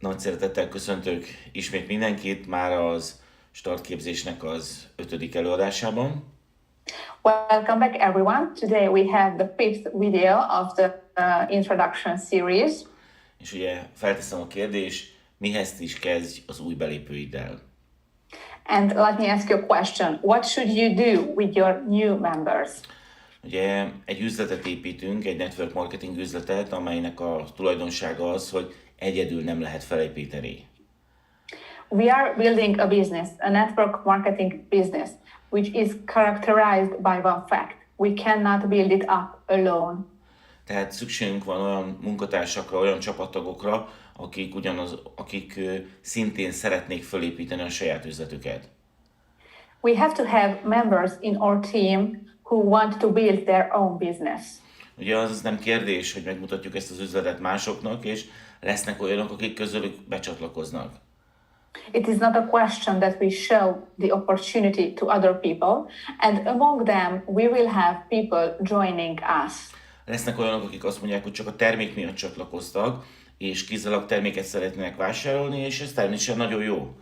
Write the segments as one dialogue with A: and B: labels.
A: Nagy szeretettel köszöntök ismét mindenkit már az startképzésnek az 5. előadásában.
B: Welcome back, everyone. Today we have the 5th video of the introduction series.
A: És ugye felteszem a kérdést, mihez is kezdj az új belépőiddel?
B: And let me ask you a question. What should you do with your new members?
A: Ugye egy üzletet építünk, egy network marketing üzletet, amelynek a tulajdonsága az, hogy egyedül nem lehet felépíteni.
B: We are building a business, a network marketing business, which is characterized by one fact. We cannot build it up alone.
A: Tehát szükségünk van olyan munkatársakra, olyan csapattagokra, akik szintén szeretnék felépíteni a saját üzletüket.
B: We have to have members in our team who want to build their own business.
A: Ugye az nem kérdés, hogy megmutatjuk ezt az üzletet másoknak, és lesznek olyanok, akik közülük becsatlakoznak.
B: It is not a question that we show the opportunity to other people, and among them we will have people joining us.
A: Lesznek olyanok, akik azt mondják, hogy csak a termék miatt csatlakoztak, és kizárólag terméket szeretnének vásárolni, és ez természetesen nagyon jó.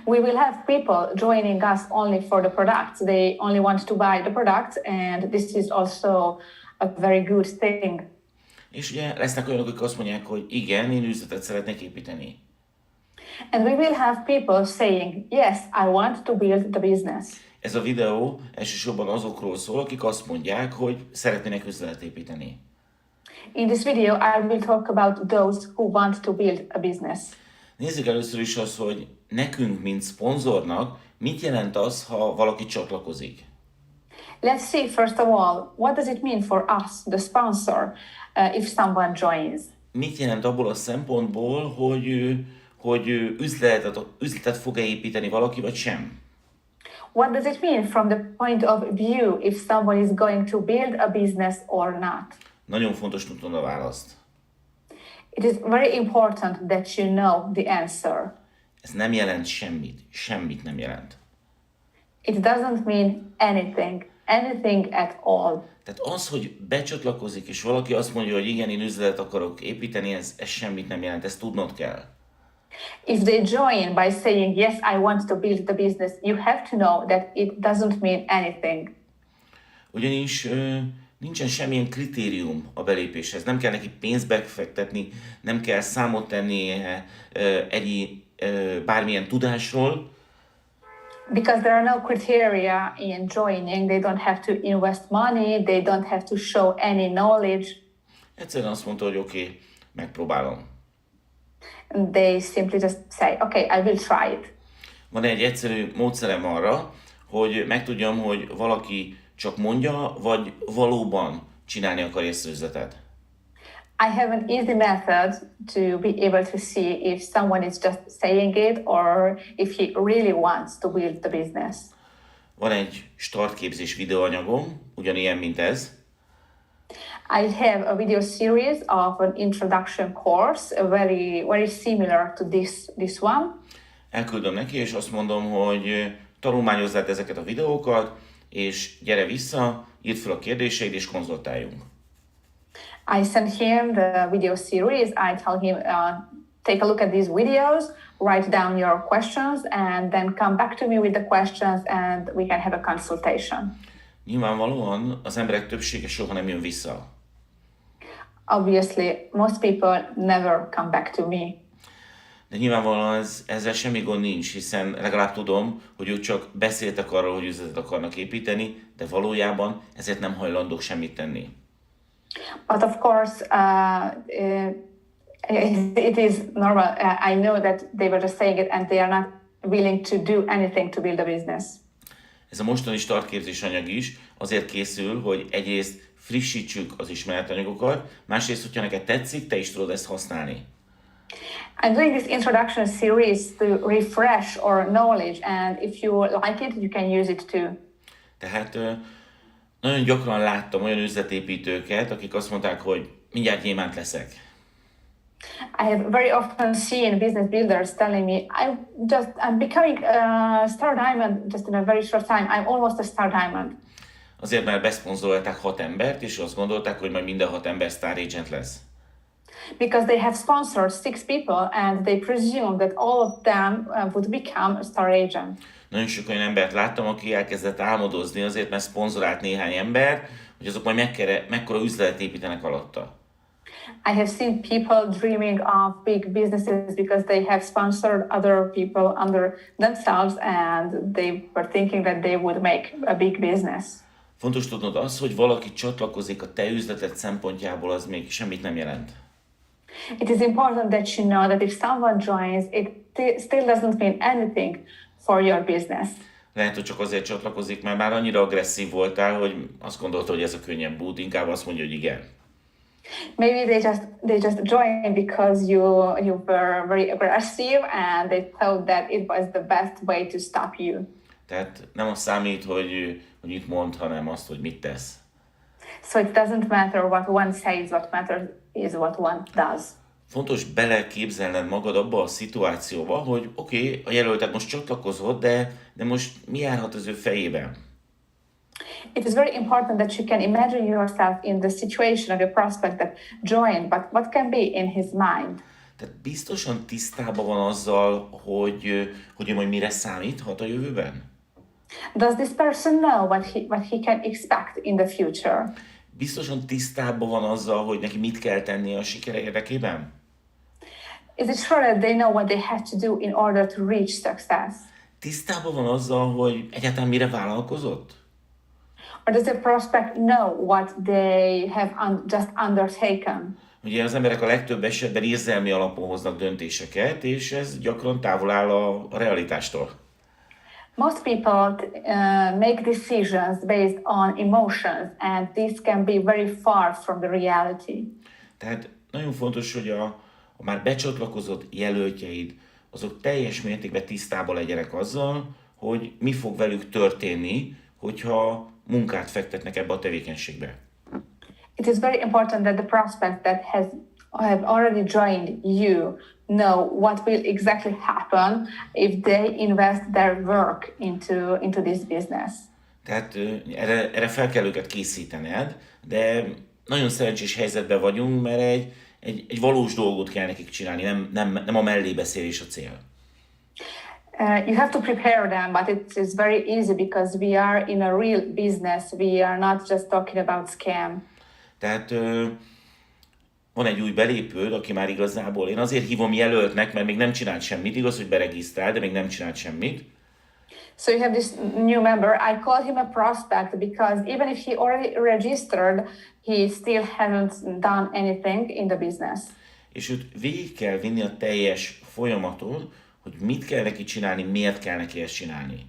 B: We will have people joining us only for the products. They only want to buy the products, and this is also a very good thing.
A: És ugye lesznek olyanok, akik azt mondják, hogy igen, én üzletet szeretnék építeni.
B: And we will have people saying, yes, I want to build the business.
A: Ez a videó elsősorban azokról szól, akik azt mondják, hogy szeretnének üzletet építeni.
B: In this video, I will talk about those who want to build a business.
A: Nézzük először is azt, hogy nekünk, mint szponzornak, mit jelent az, ha valaki csatlakozik.
B: Let's see, first of all, what does it mean for us, the sponsor, if someone joins?
A: Mit jelent abból a szempontból, hogy üzletet fog-e építeni valaki, vagy sem?
B: What does it mean from the point of view if someone is going to build a business or not?
A: Nagyon fontos tudnod a választ.
B: It is very important that you know the answer.
A: Ez nem jelent semmit. Semmit nem jelent.
B: It doesn't mean anything at all.
A: Tehát az, hogy becsatlakozik, és valaki azt mondja, hogy igen, én üzletet akarok építeni, ez semmit nem jelent, ezt tudnod kell.
B: If they join by saying, yes, I want to build the business, you have to know that it doesn't mean anything.
A: Ugyanis nincsen semmilyen kritérium a belépéshez. Nem kell neki pénzt befektetni, nem kell számot tenni bármilyen tudásról.
B: Because there are no criteria in joining, they don't have to invest money, they don't have to show any knowledge.
A: Egyszerűen azt mondta, hogy oké, megpróbálom.
B: They simply just say, okay, I will try it.
A: Van egy egyszerű módszerem arra, hogy megtudjam, hogy valaki csak mondja, vagy valóban csinálni akarja ezt az üzletet.
B: I have an easy method to be able to see if someone is just saying it or if he really wants to build the business.
A: Van egy startképzés videóanyagom, ugyanilyen, mint ez.
B: I have a video series of an introduction course, very similar to this one.
A: Elküldöm neki, és azt mondom, hogy tanulmányozz át ezeket a videókat, és gyere vissza, írd fel a kérdéseid, és konzultáljunk.
B: I send him the video series. I tell him, take a look at these videos, write down your questions, and then come back to me with the questions, and we can have a consultation.
A: Nyilvánvalóan az emberek többsége soha nem jön vissza.
B: Obviously, most people never come back to me.
A: De nyilvánvalóan ezzel semmi gond nincs, hiszen legalább tudom, hogy ők csak beszéltek arról, hogy üzletet akarnak építeni, de valójában ezért nem hajlandók semmit tenni.
B: But of course, it is normal. I know that they were just saying it and they are not willing to do anything to build a business.
A: Ez a mostani startképzés anyag is azért készül, hogy egyrészt frissítsük az ismeretanyagokat, másrészt, hogyha neked tetszik, te is tudod ezt használni.
B: I'm doing this introduction series to refresh our knowledge, and if you like it, you can use it too.
A: Tehát nagyon gyakran láttam olyan üzletépítőket, akik azt mondták, hogy mindjárt gyémánt leszek.
B: I have very often seen business builders telling me, I'm becoming a star diamond just in a very short time. I'm almost a star diamond.
A: Azért, mert beszponzorolták 6 embert, és azt gondolták, hogy majd minden 6 ember star agent lesz.
B: Because they have sponsored 6 people and they presume that all of them would become a star agent.
A: Nagyon sok olyan embert láttam, aki elkezdett álmodozni azért, mert szponzorált néhány ember, hogy azok majd mekkora üzletet építenek alatta.
B: I have seen people dreaming of big businesses because they have sponsored other people under themselves and they were thinking that they would make a big business.
A: Fontos tudnod az, hogy valaki csatlakozik a te üzleted szempontjából, az még semmit nem jelent.
B: It is important that you know that if someone joins, it still doesn't mean anything for your business.
A: Lehet, hogy csak azért csatlakozik, mert már annyira agresszív voltál, hogy azt gondolta, hogy ez a könnyebb út, inkább azt mondja, hogy igen.
B: Maybe they just joined because you were very aggressive and they thought that it was the best way to stop you.
A: Tehát nem az számít, hogy mit mond, hanem azt, hogy mit tesz.
B: So it doesn't matter what one says, what matters is what one does.
A: Fontos beleképzelned magad abba a szituációba, hogy oké, a jelölted most csatlakozott, de most mi járhat az ő fejében?
B: It is very important that you can imagine yourself in the situation of your prospect that joined, but what can be in his mind?
A: Tehát biztosan tisztában van azzal, hogy ő majd mire számíthat a jövőben?
B: Does this person know what he can expect in the future?
A: Biztosan tisztában van azzal, hogy neki mit kell tennie a sikere érdekében?
B: Is it sure that they know what they have to do in order to reach success?
A: Tisztában van azzal, hogy egyáltalán mire vállalkozott?
B: Or does the prospect know what they have just undertaken?
A: Ugye az emberek a legtöbb esetben érzelmi alapon hoznak döntéseket, és ez gyakran távol áll a realitástól.
B: Most people make decisions based on emotions, and this can be very far from the reality.
A: Tehát nagyon fontos, hogy a már becsatlakozott jelöltjeid, azok teljes mértékben tisztában legyenek azzal, hogy mi fog velük történni, hogyha munkát fektetnek ebbe a tevékenységbe.
B: It is very important that the prospect that have already joined you know what will exactly happen if they invest their work into this business.
A: Tehát erre fel kell őket készítened, de nagyon szerencsés helyzetben vagyunk, mert egy valós dolgot kell nekik csinálni, nem a mellébeszélés a cél.
B: You have to prepare them, but it is very easy because we are in a real business. We are not just talking about scam.
A: Tehát van egy új belépőd, aki már igazából, én azért hívom jelöltnek, mert még nem csinált semmit, igaz, hogy beregisztrál, de még nem csinált semmit.
B: So you have this new member. I call him a prospect because even if he already registered, he still hasn't done anything in the business.
A: És őt végig kell vinni a teljes folyamaton, hogy mit kell neki csinálni, miért kell neki ezt csinálni.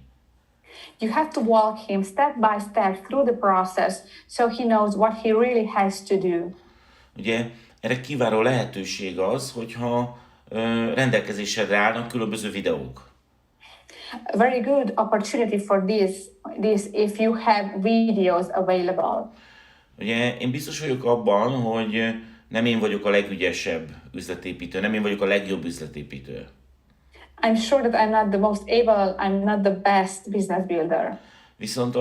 B: You have to walk him step by step through the process so he knows what he really has to do.
A: Ugye erre kiváló lehetőség az, hogyha rendelkezésedre állnak különböző videók.
B: A very good opportunity for this if you have videos available.
A: Ugye én biztos vagyok abban, hogy nem én vagyok a legügyesebb üzletépítő, nem én vagyok a legjobb üzletépítő.
B: I'm sure that I'm not the most able, I'm not the best business builder.
A: Viszont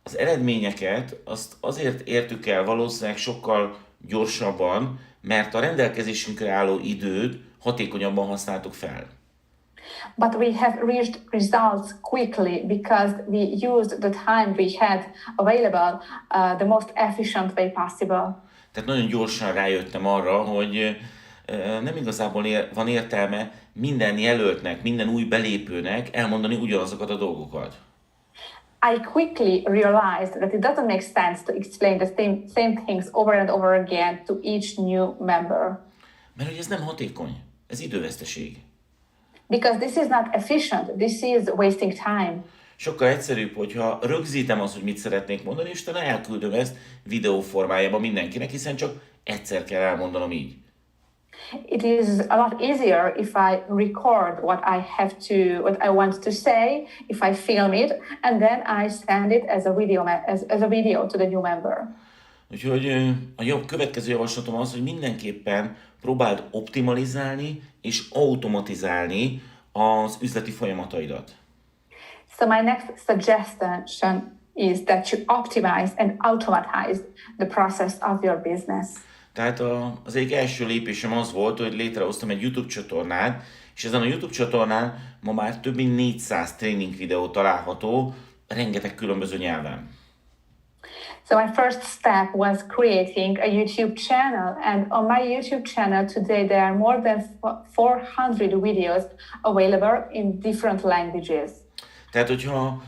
A: az eredményeket azt azért értük el valószínűleg sokkal gyorsabban, mert a rendelkezésünkre álló időt hatékonyabban használtuk fel.
B: But we have reached results quickly because we used the time we had available the most efficient way possible.
A: Tehát nagyon gyorsan rájöttem arra, hogy nem igazából van értelme minden jelöltnek, minden új belépőnek elmondani ugyanazokat a dolgokat.
B: I quickly realized that it doesn't make sense to explain the same things over and over again to each new member.
A: Mert hogy ez nem hatékony, ez időveszteség.
B: Because this is not efficient, this is wasting time.
A: Sokkal egyszerűbb, hogyha rögzítem azt, hogy mit szeretnék mondani, és utána elküldöm ezt videó formájában mindenkinek, hiszen csak egyszer kell elmondanom így.
B: It is a lot easier if I record what I want to say, if I film it, and then I send it as a video to the new member.
A: Úgyhogy a jobb következő javaslatom az, hogy mindenképpen próbáld optimalizálni és automatizálni az üzleti folyamataidat.
B: So my next suggestion is that you optimize and automatize the process of your business.
A: Tehát az egyik első lépésem az volt, hogy létrehoztam egy YouTube csatornát, és ezen a YouTube csatornán ma már több mint 400 tréning videó található, rengeteg különböző nyelven.
B: So my first step was creating a YouTube channel, and on my YouTube channel today there are more than 400 videos available in different languages.
A: Tehát, hogyha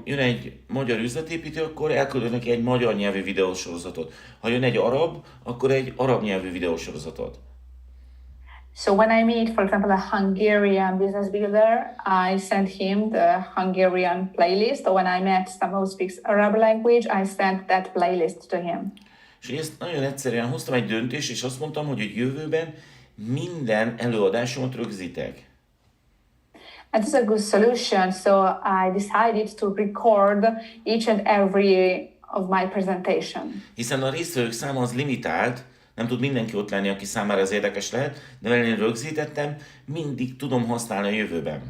A: jön egy magyar üzletépítő, akkor elküldök neki egy magyar nyelvű videósorozatot. Ha jön egy arab, akkor egy arab nyelvű videósorozatot.
B: So when I meet, for example, a Hungarian business builder, I send him the Hungarian playlist. Or when I met someone who speaks Arab language, I sent that playlist to him.
A: És ezt nagyon egyszerűen hoztam egy döntést, és azt mondtam, hogy a jövőben minden előadásomat rögzítek.
B: And this is a good solution. So I decided to record each and every of my presentation.
A: Hiszen a résztvevők száma az limitált, nem tud mindenki ott lenni, aki számára ez érdekes lehet, de mivel én rögzítettem, mindig tudom használni a jövőben.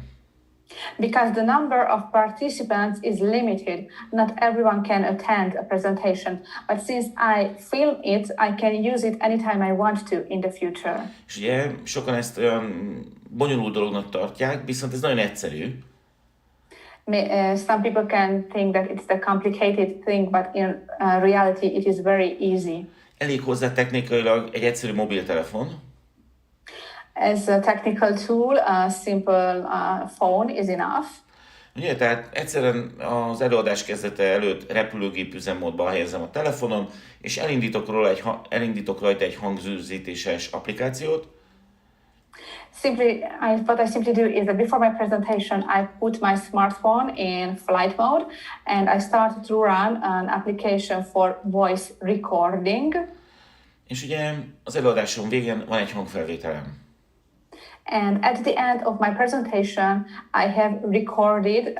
B: Because the number of participants is limited, not everyone can attend a presentation. But since I film it, I can use it anytime I want to in the future.
A: És ugye sokan ezt olyan bonyolult dolognak tartják, viszont ez nagyon egyszerű.
B: Some people can think that it's the complicated thing, but in reality it is very easy.
A: Elég hozzá technikailag egy egyszerű mobiltelefon,
B: As a technical tool, a simple phone is enough.
A: ugye, tehát egyszerűen az előadás kezdete előtt repülőgép üzemmódba helyezem a telefonom, és elindítok rajta egy hangzűzítéses applikációt.
B: What I simply do is that before my presentation, I put my smartphone in flight mode and I start to run an application for voice recording.
A: És ugye az előadásom végén van egy hangfelvételem.
B: And at the end of my presentation, I have recorded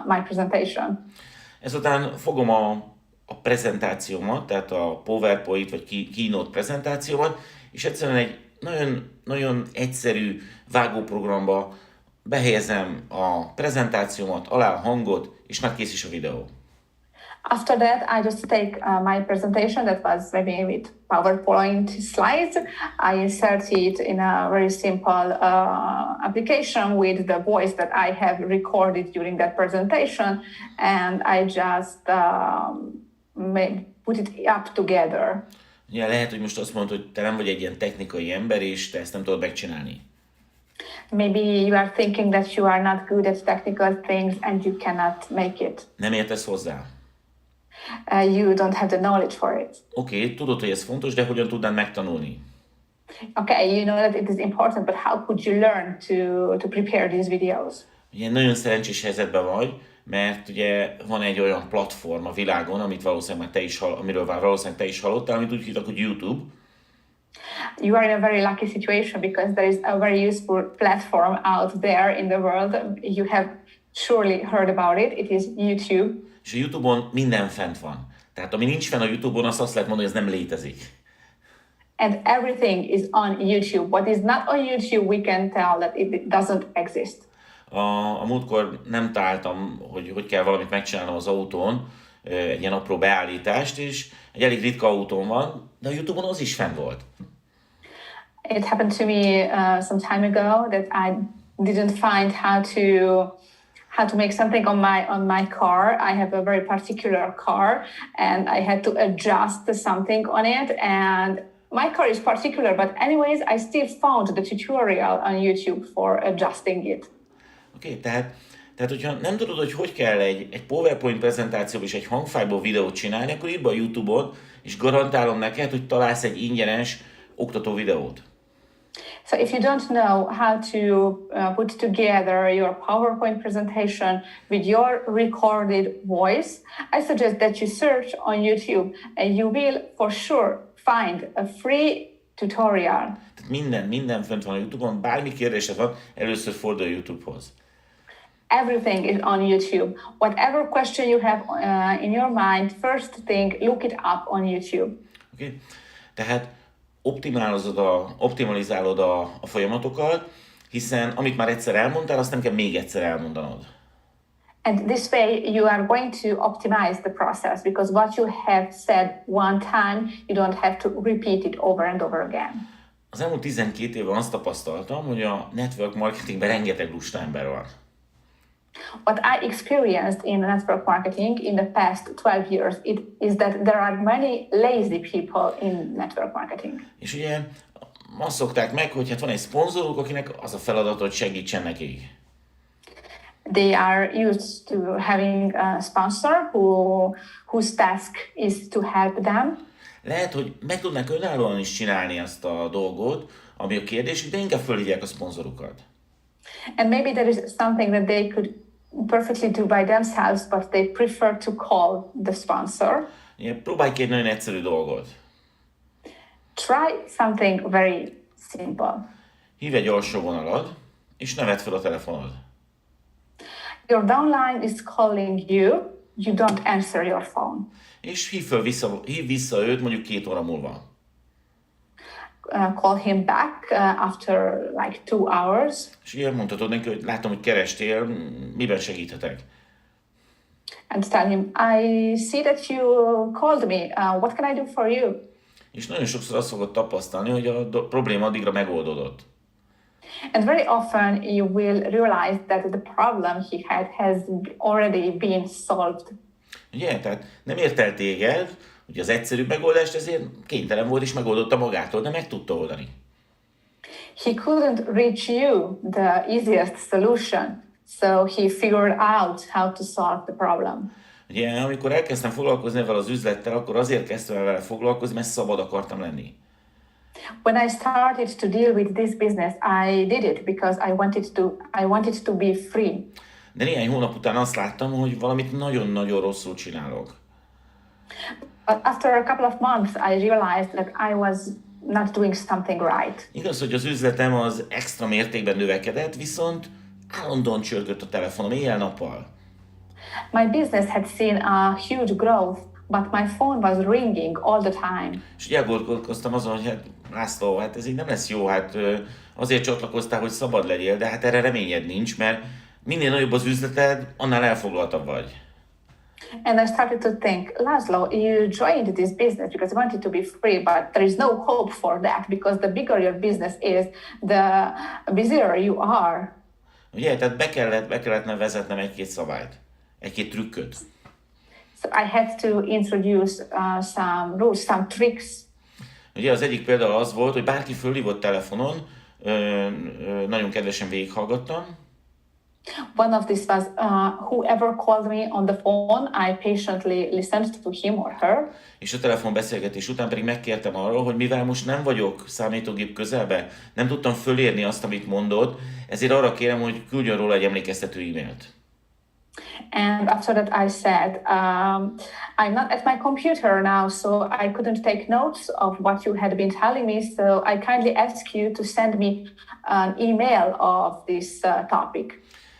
B: my presentation.
A: Ezután fogom a prezentációmat, tehát a PowerPoint vagy Keynote prezentációmat, és egyszerűen egy nagyon egyszerű vágóprogramba behelyezem a prezentációmat, alá a hangot, és már kész is a videó.
B: After that, I just take my presentation that was maybe with PowerPoint slides. I insert it in a very simple application with the voice that I have recorded during that presentation, and I just put it up together.
A: Ugye lehet, hogy most azt mondod, hogy te nem vagy egy ilyen technikai ember, és te ezt nem tudod megcsinálni.
B: Maybe you are thinking that you are not good at technical things and you cannot make it.
A: Nem értesz hozzá.
B: You don't have the knowledge for it.
A: Oké, tudod, hogy ez fontos, de hogyan tudnád megtanulni?
B: Okay, you know that it is important, but how could you learn to prepare these videos?
A: Ugye nagyon szerencsés helyzetben vagy, mert ugye van egy olyan platform a világon, amit valószínűleg amiről valószínűleg te is hallottál, amit úgy hívnak, hogy YouTube.
B: You are in a very lucky situation because there is a very useful platform out there in the world. You have surely heard about it. It is YouTube.
A: És a YouTube-on minden fent van. Tehát ami nincs fenn a YouTube-on, azt lehet mondani, hogy ez nem létezik.
B: And everything is on YouTube. What is not on YouTube, we can tell that it doesn't exist.
A: A múltkor nem találtam, hogy kell valamit megcsinálnom az autón, egy ilyen apró beállítást, és egy elég ritka autón van, de a YouTube-on az is fenn volt.
B: It happened to me some time ago that I didn't find how to make something on my car. I have a very particular car, and I had to adjust something on it, and my car is particular, but anyways, I still found the tutorial on YouTube for adjusting it.
A: Oké, tehát hogyha nem tudod, hogy kell egy PowerPoint prezentációból és egy hangfájból videót csinálni, akkor írd be a YouTube-on, és garantálom neked, hogy találsz egy ingyenes oktató videót.
B: So if you don't know how to put together your PowerPoint presentation with your recorded voice, I suggest that you search on YouTube and you will for sure find a free tutorial.
A: Tehát minden fönt van a YouTube-on, bármi kérdésed van, először fordulj a YouTube-hoz.
B: Everything is on YouTube. Whatever question you have in your mind, first thing, look it up on YouTube.
A: Okay. Tehát optimalizálod a folyamatokat, hiszen amit már egyszer elmondtál, azt nem kell még egyszer elmondanod.
B: And this way you are going to optimize the process because what you have said one time, you don't have to repeat it over and over again.
A: Az elmúlt 12 évben azt tapasztaltam, hogy a network marketingben rengeteg lusta ember van.
B: What I experienced in network marketing in the past 12 years is that there are many lazy people in network marketing.
A: És ugye azt szokták meg, hogy hát van egy szponzoruk, akinek az a feladat, hogy segítsen nekik.
B: They are used to having a sponsor whose task is to help them.
A: Lehet, hogy meg tudnak önállóan is csinálni azt a dolgot, ami a kérdésük, de inkább fölhívják a szponzorukat.
B: And maybe there is something that they could perfectly do by themselves, but they prefer to call the sponsor.
A: Ugye, próbálj ki egy nagyon egyszerű dolgot.
B: Try something very simple.
A: Hívj egy alsó vonalad, és ne vedd fel a telefonod.
B: Your downline is calling you, you don't answer your phone.
A: És hív vissza őt mondjuk 2 óra múlva.
B: Call him back after like 2 hours.
A: És ilyen mondhatod neki, hogy látom, hogy kerestél, miben segíthetek?
B: And tell him, I see that you called me. What can I do for you?
A: És nagyon sokszor azt fogod tapasztalni, hogy a probléma addigra megoldódott.
B: And very often you will realize that the problem he had has already been solved.
A: Ugye? Tehát nem ért el téged, hogy az egyszerűbb megoldást, ezért kénytelen volt és megoldotta magától, de meg tudta oldani.
B: He couldn't reach you the easiest solution, so he figured out how to solve the problem.
A: Ugye, amikor elkezdtem foglalkozni ezzel az üzlettel, akkor azért kezdtem el vele foglalkozni, mert szabad akartam lenni.
B: When I started to deal with this business, I did it because I wanted to be free.
A: De néhány hónap után azt láttam, hogy valamit nagyon-nagyon rosszul csinálok.
B: But after a couple of months, I realized that I was not doing something right.
A: Igaz, hogy az üzletem az extra mértékben növekedett, viszont állandóan csörgött a telefonom éjjel-nappal.
B: My business had seen a huge growth, but my phone was ringing all the time.
A: És ugye elgondolkoztam azon, hogy hát László, hát ez így nem lesz jó, hát azért csatlakoztál, hogy szabad legyél, de hát erre reményed nincs, mert minél nagyobb az üzleted, annál elfoglaltabb vagy.
B: And I started to think, Laszlo, you joined this business because you wanted to be free, but there is no hope for that because the bigger your business is, the busier you are.
A: Ugye, tehát be kellett vezetnem egy-két szabályt, egy-két trükköt.
B: So I had to introduce some rules, some tricks.
A: Ugye az egyik például az volt, hogy bárki fölhívott telefonon, nagyon kedvesen végighallgattam.
B: One of this was whoever called me on the phone, I patiently listened to him or her.
A: És a telefonbeszélgetés után pedig megkértem arról, hogy mivel most nem vagyok számítógép közelbe, nem tudtam fölérni azt, amit mondott, ezért arra kérem, hogy küldjön róla egy emlékeztető e-mailt.
B: And after that I said, I'm not at my computer now, so I couldn't take notes of what you had been telling me, so I kindly ask you to send me an email of this topic.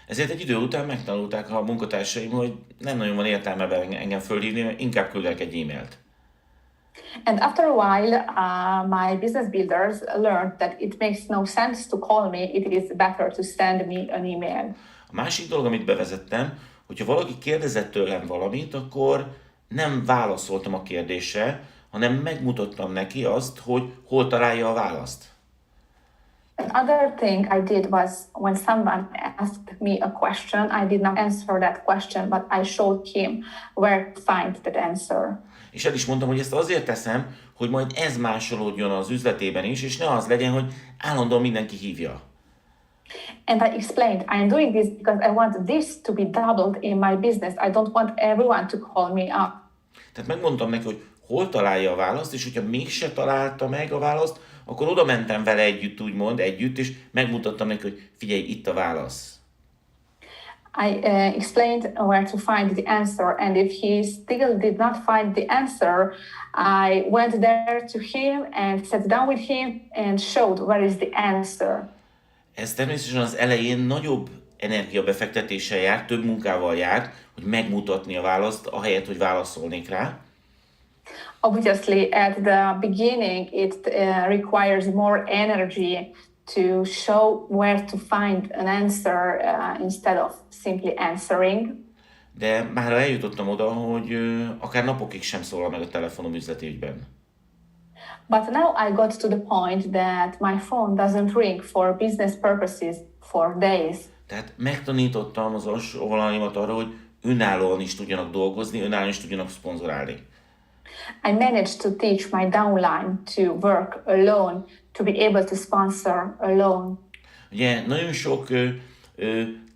A: Ezért egy idő után megtanulták a munkatársaim, hogy nem nagyon van értelme engem fölhívni, inkább küldek egy e-mailt.
B: And after a while, my business builders learned that it makes no sense to call me, it is better to send me an email.
A: A másik dolog, amit bevezettem, hogyha valaki kérdezett tőlem valamit, akkor nem válaszoltam a kérdésre, hanem megmutattam neki azt, hogy hol találja a választ.
B: Another thing I did was when someone asked me a question, I did not answer that question, but I showed him where to find that answer.
A: És el is mondtam, hogy ezt azért teszem, hogy majd ez másolódjon az üzletében is, és ne az legyen, hogy állandóan mindenki hívja.
B: And I explained, I am doing this because I want this to be doubled in my business. I don't want everyone to call me up.
A: Tehát megmondtam neki, hogy hol találja a választ, és hogyha mégse találta meg a választ, akkor oda mentem vele együtt, és megmutattam neki, hogy figyelj, itt a válasz.
B: I explained where to find the answer, and if he still did not find the answer, I went there to him and sat down with him and showed where is the answer.
A: Ez természetesen az elején nagyobb energiabefektetéssel járt, több munkával járt, hogy megmutatni a választ, ahelyett, hogy válaszolnék rá.
B: Obviously, at the beginning, it requires more energy to show where to find an answer instead of simply answering.
A: de már eljutottam oda, hogy akár napokig sem szólal meg a telefonom üzleti ügyben.
B: But now I got to the point that my phone doesn't ring for business purposes for days.
A: Tehát megtanítottam az alsóvonalaimat arra, hogy önállóan is tudjanak dolgozni, önállóan is tudjanak szponzorálni.
B: I managed to teach my downline to work alone, to be able to sponsor alone.
A: Ugye nagyon sok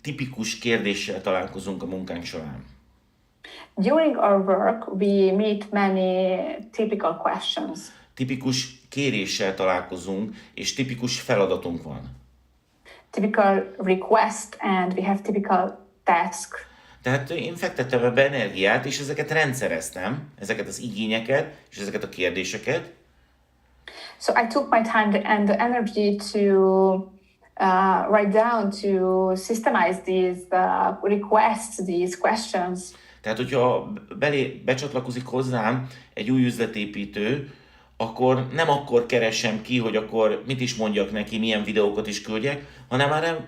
A: tipikus kérdéssel találkozunk a munkánk során.
B: During our work, we meet many typical questions.
A: Tipikus kéréssel találkozunk, és tipikus feladatunk van.
B: Typical request and we have typical task.
A: Tehát én fektettem ebbe energiát, és ezeket rendszereztem, ezeket az igényeket, és ezeket a kérdéseket.
B: So I took my time and the energy to write down, to systemize these requests, these questions.
A: Tehát, hogyha becsatlakozik hozzám egy új üzletépítő, akkor nem akkor keresem ki, hogy akkor mit is mondjak neki, milyen videókat is küldjek, hanem már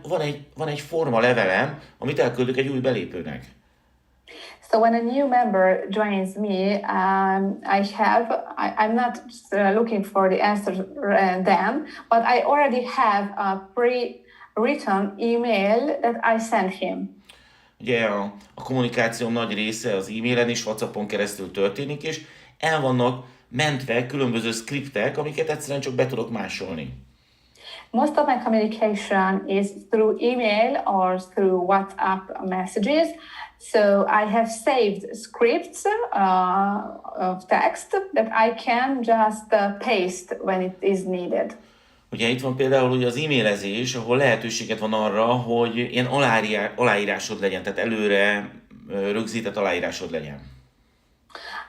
A: van egy forma levelem, amit elküldök egy új belépőnek.
B: So when a new member joins me, I'm not looking for the answer then, but I already have a pre-written email that I send him.
A: Ugye a kommunikációm nagy része az e-mailen és WhatsAppon keresztül történik, és el vannak mentve különböző skriptek, amiket egyszerűen csak be tudok másolni.
B: Most of my communication is through email or through WhatsApp messages. So I have saved scripts of text that I can just paste when it is needed.
A: Ugye itt van például ugye az e-mailezés, ahol lehetőséget van arra, hogy ilyen aláírásod legyen, tehát előre rögzített aláírásod legyen.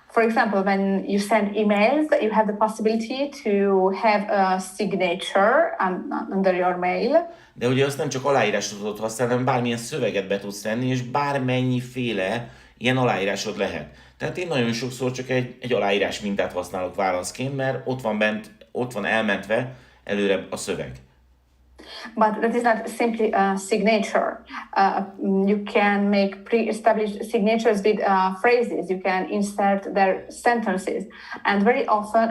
B: For example, when you send emails, you have the possibility to have a signature under your mail.
A: De ugye azt nem csak aláírásod tudod használni, hanem bármilyen szöveget be tudsz tenni, és bármennyiféle ilyen aláírásod lehet. Tehát én nagyon sokszor csak egy aláírás mintát használok válaszként, mert ott van elmentve előre a szöveg.
B: But that is not simply a signature. You can make pre-established signatures with phrases. You can insert their sentences, and very often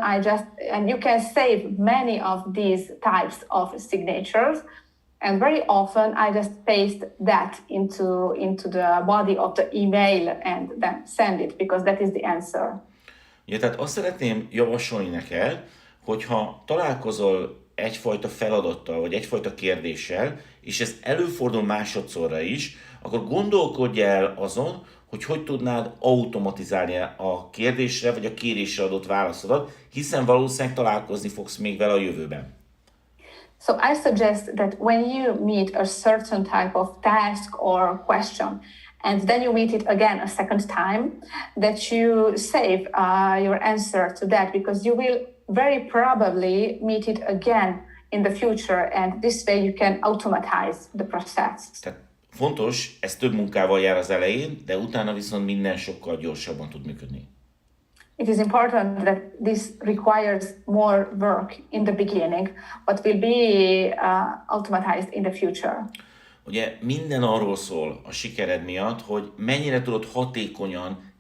B: and you can save many of these types of signatures. And very often I just paste that into the body of the email and then send it because that is the answer.
A: Ja, tehát azt szeretném javasolni neked, hogyha találkozol egyfajta feladattal, vagy egyfajta kérdéssel, és ez előfordul másodszorra is, akkor gondolkodj el azon, hogy tudnád automatizálni a kérdésre, vagy a kérésre adott válaszodat, hiszen valószínűleg találkozni fogsz még vele a jövőben.
B: So I suggest that when you meet a certain type of task or question, and then you meet it again a second time, that you save your answer to that, because you will very probably meet it again in the future, and this way you can automatize the process.
A: Tehát fontos, ez több munkával jár az elején, de utána viszont minden sokkal gyorsabban tud működni.
B: It is important that this requires more work in the beginning, but will be automatized in the future.
A: Ugye minden arról szól a sikered miatt, hogy mennyire tudod hatékonyan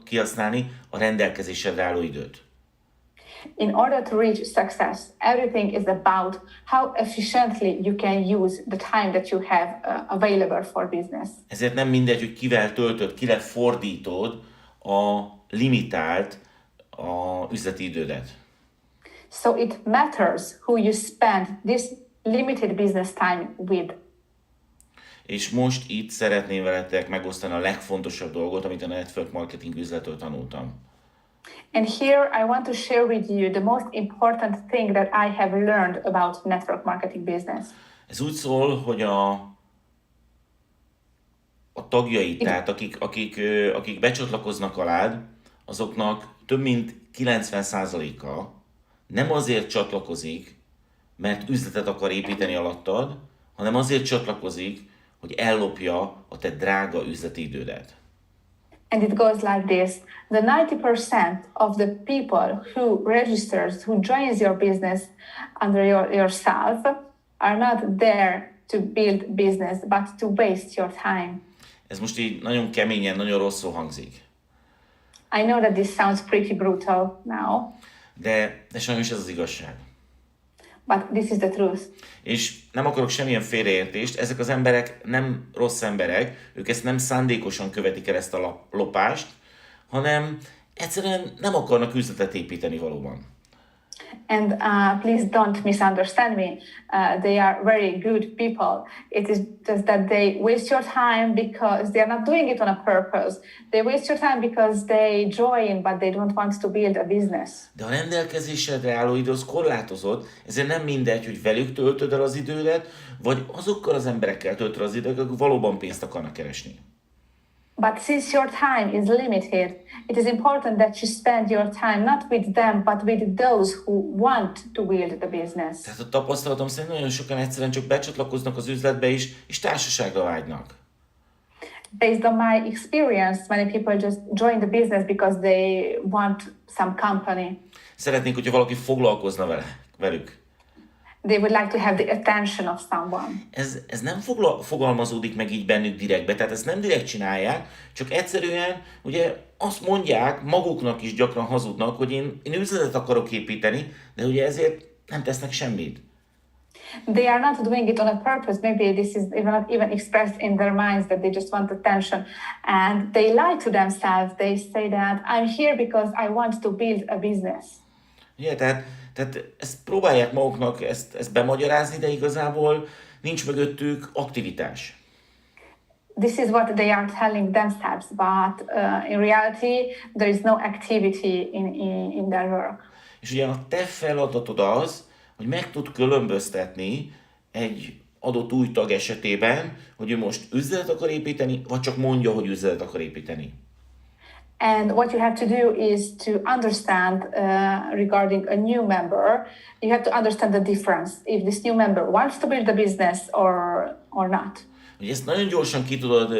A: kihasználni a rendelkezésedre álló időt.
B: In order to reach success, everything is about how efficiently you can use the time that you have available for business.
A: Ezért nem mindegy, hogy kivel töltöd, kire fordítod a limitált üzleti idődet.
B: So it matters who you spend this limited business time with.
A: És most itt szeretném veletek megosztani a legfontosabb dolgot, amit a network marketing üzletről tanultam.
B: And here I want to share with you the most important thing that I have learned about network marketing business. Ez
A: úgy szól, hogy a tagjai, tehát akik becsatlakoznak alád, azoknak több mint 90%-a nem azért csatlakozik, mert üzletet akar építeni alattad, hanem azért csatlakozik, hogy ellopja a te drága üzleti idődet.
B: And it goes like this. The 90% of the people who registers, who joins your business under yourself are not there to build business, but to waste your time.
A: Ez most így nagyon keményen, nagyon rosszul hangzik.
B: I know that this sounds pretty brutal now,
A: De sajnos ez az igazság.
B: but this is the truth.
A: És nem akarok semmilyen félreértést, ezek az emberek nem rossz emberek, ők ezt nem szándékosan követik el ezt a lopást, hanem egyszerűen nem akarnak üzletet építeni valóban.
B: And please don't misunderstand me. They are very good people. It is just that they waste your time because they are not doing it on a purpose. They waste your time because they join, but they don't want to build a business.
A: De a rendelkezésedre álló idő az korlátozott, ezért nem mindegy, hogy velük töltöd el az idődet, vagy azokkal az emberekkel töltöd az időt, akik valóban pénzt akarnak keresni.
B: But since your time is limited, it is important that you spend your time not with them, but with those who want to build the business.
A: Tehát a tapasztalatom szerint nagyon sokan egyszerűen csak becsatlakoznak az üzletbe is, és társaságra vágynak.
B: Based on my experience, many people just join the business because they want some company.
A: Szeretnénk, hogyha valaki foglalkozna velük.
B: They would like to have the attention of someone.
A: Ez nem fogalmazódik meg így bennük direktbe, tehát ezt nem direkt csinálják, csak egyszerűen ugye azt mondják, maguknak is gyakran hazudnak, hogy én üzletet akarok építeni, de ugye ezért nem tesznek semmit.
B: They are not doing it on a purpose. Maybe this is not even expressed in their minds that they just want attention. And they lie to themselves. They say that I'm here because I want to build a business.
A: Ugye, tehát ezt próbálják maguknak ezt bemagyarázni, de igazából nincs mögöttük aktivitás.
B: This is what they are telling themselves, but in reality there is no activity in their work.
A: És ugye a te feladatod az, hogy meg tud különböztetni egy adott új tag esetében, hogy ő most üzletet akar építeni, vagy csak mondja, hogy üzletet akar építeni.
B: And what you have to do is to understand regarding a new member, you have to understand the difference, if this new member wants to build a business or not.
A: Ugye ezt nagyon gyorsan ki tudod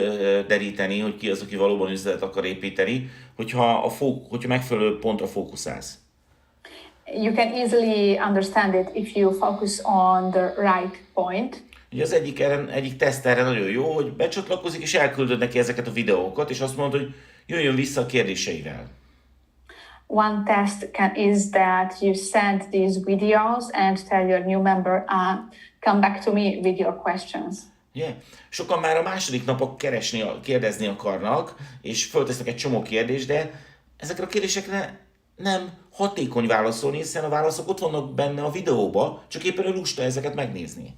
A: deríteni, hogy ki az, aki valóban üzletet akar építeni, hogyha megfelelő pontra fókuszálsz.
B: You can easily understand it if you focus on the right point.
A: Ugye az egyik teszt erre nagyon jó, hogy becsatlakozik és elküldöd neki ezeket a videókat, és azt mondod, hogy jöjjön vissza a kérdéseivel.
B: One test is that you send these videos and tell your new member, come back to me with your questions.
A: Yeah. Sokan már a második napok kérdezni akarnak, és föltesznek egy csomó kérdést, de ezekre a kérdésekre nem hatékony válaszolni, hiszen a válaszok ott vannak benne a videóba, csak éppen lusta ezeket megnézni.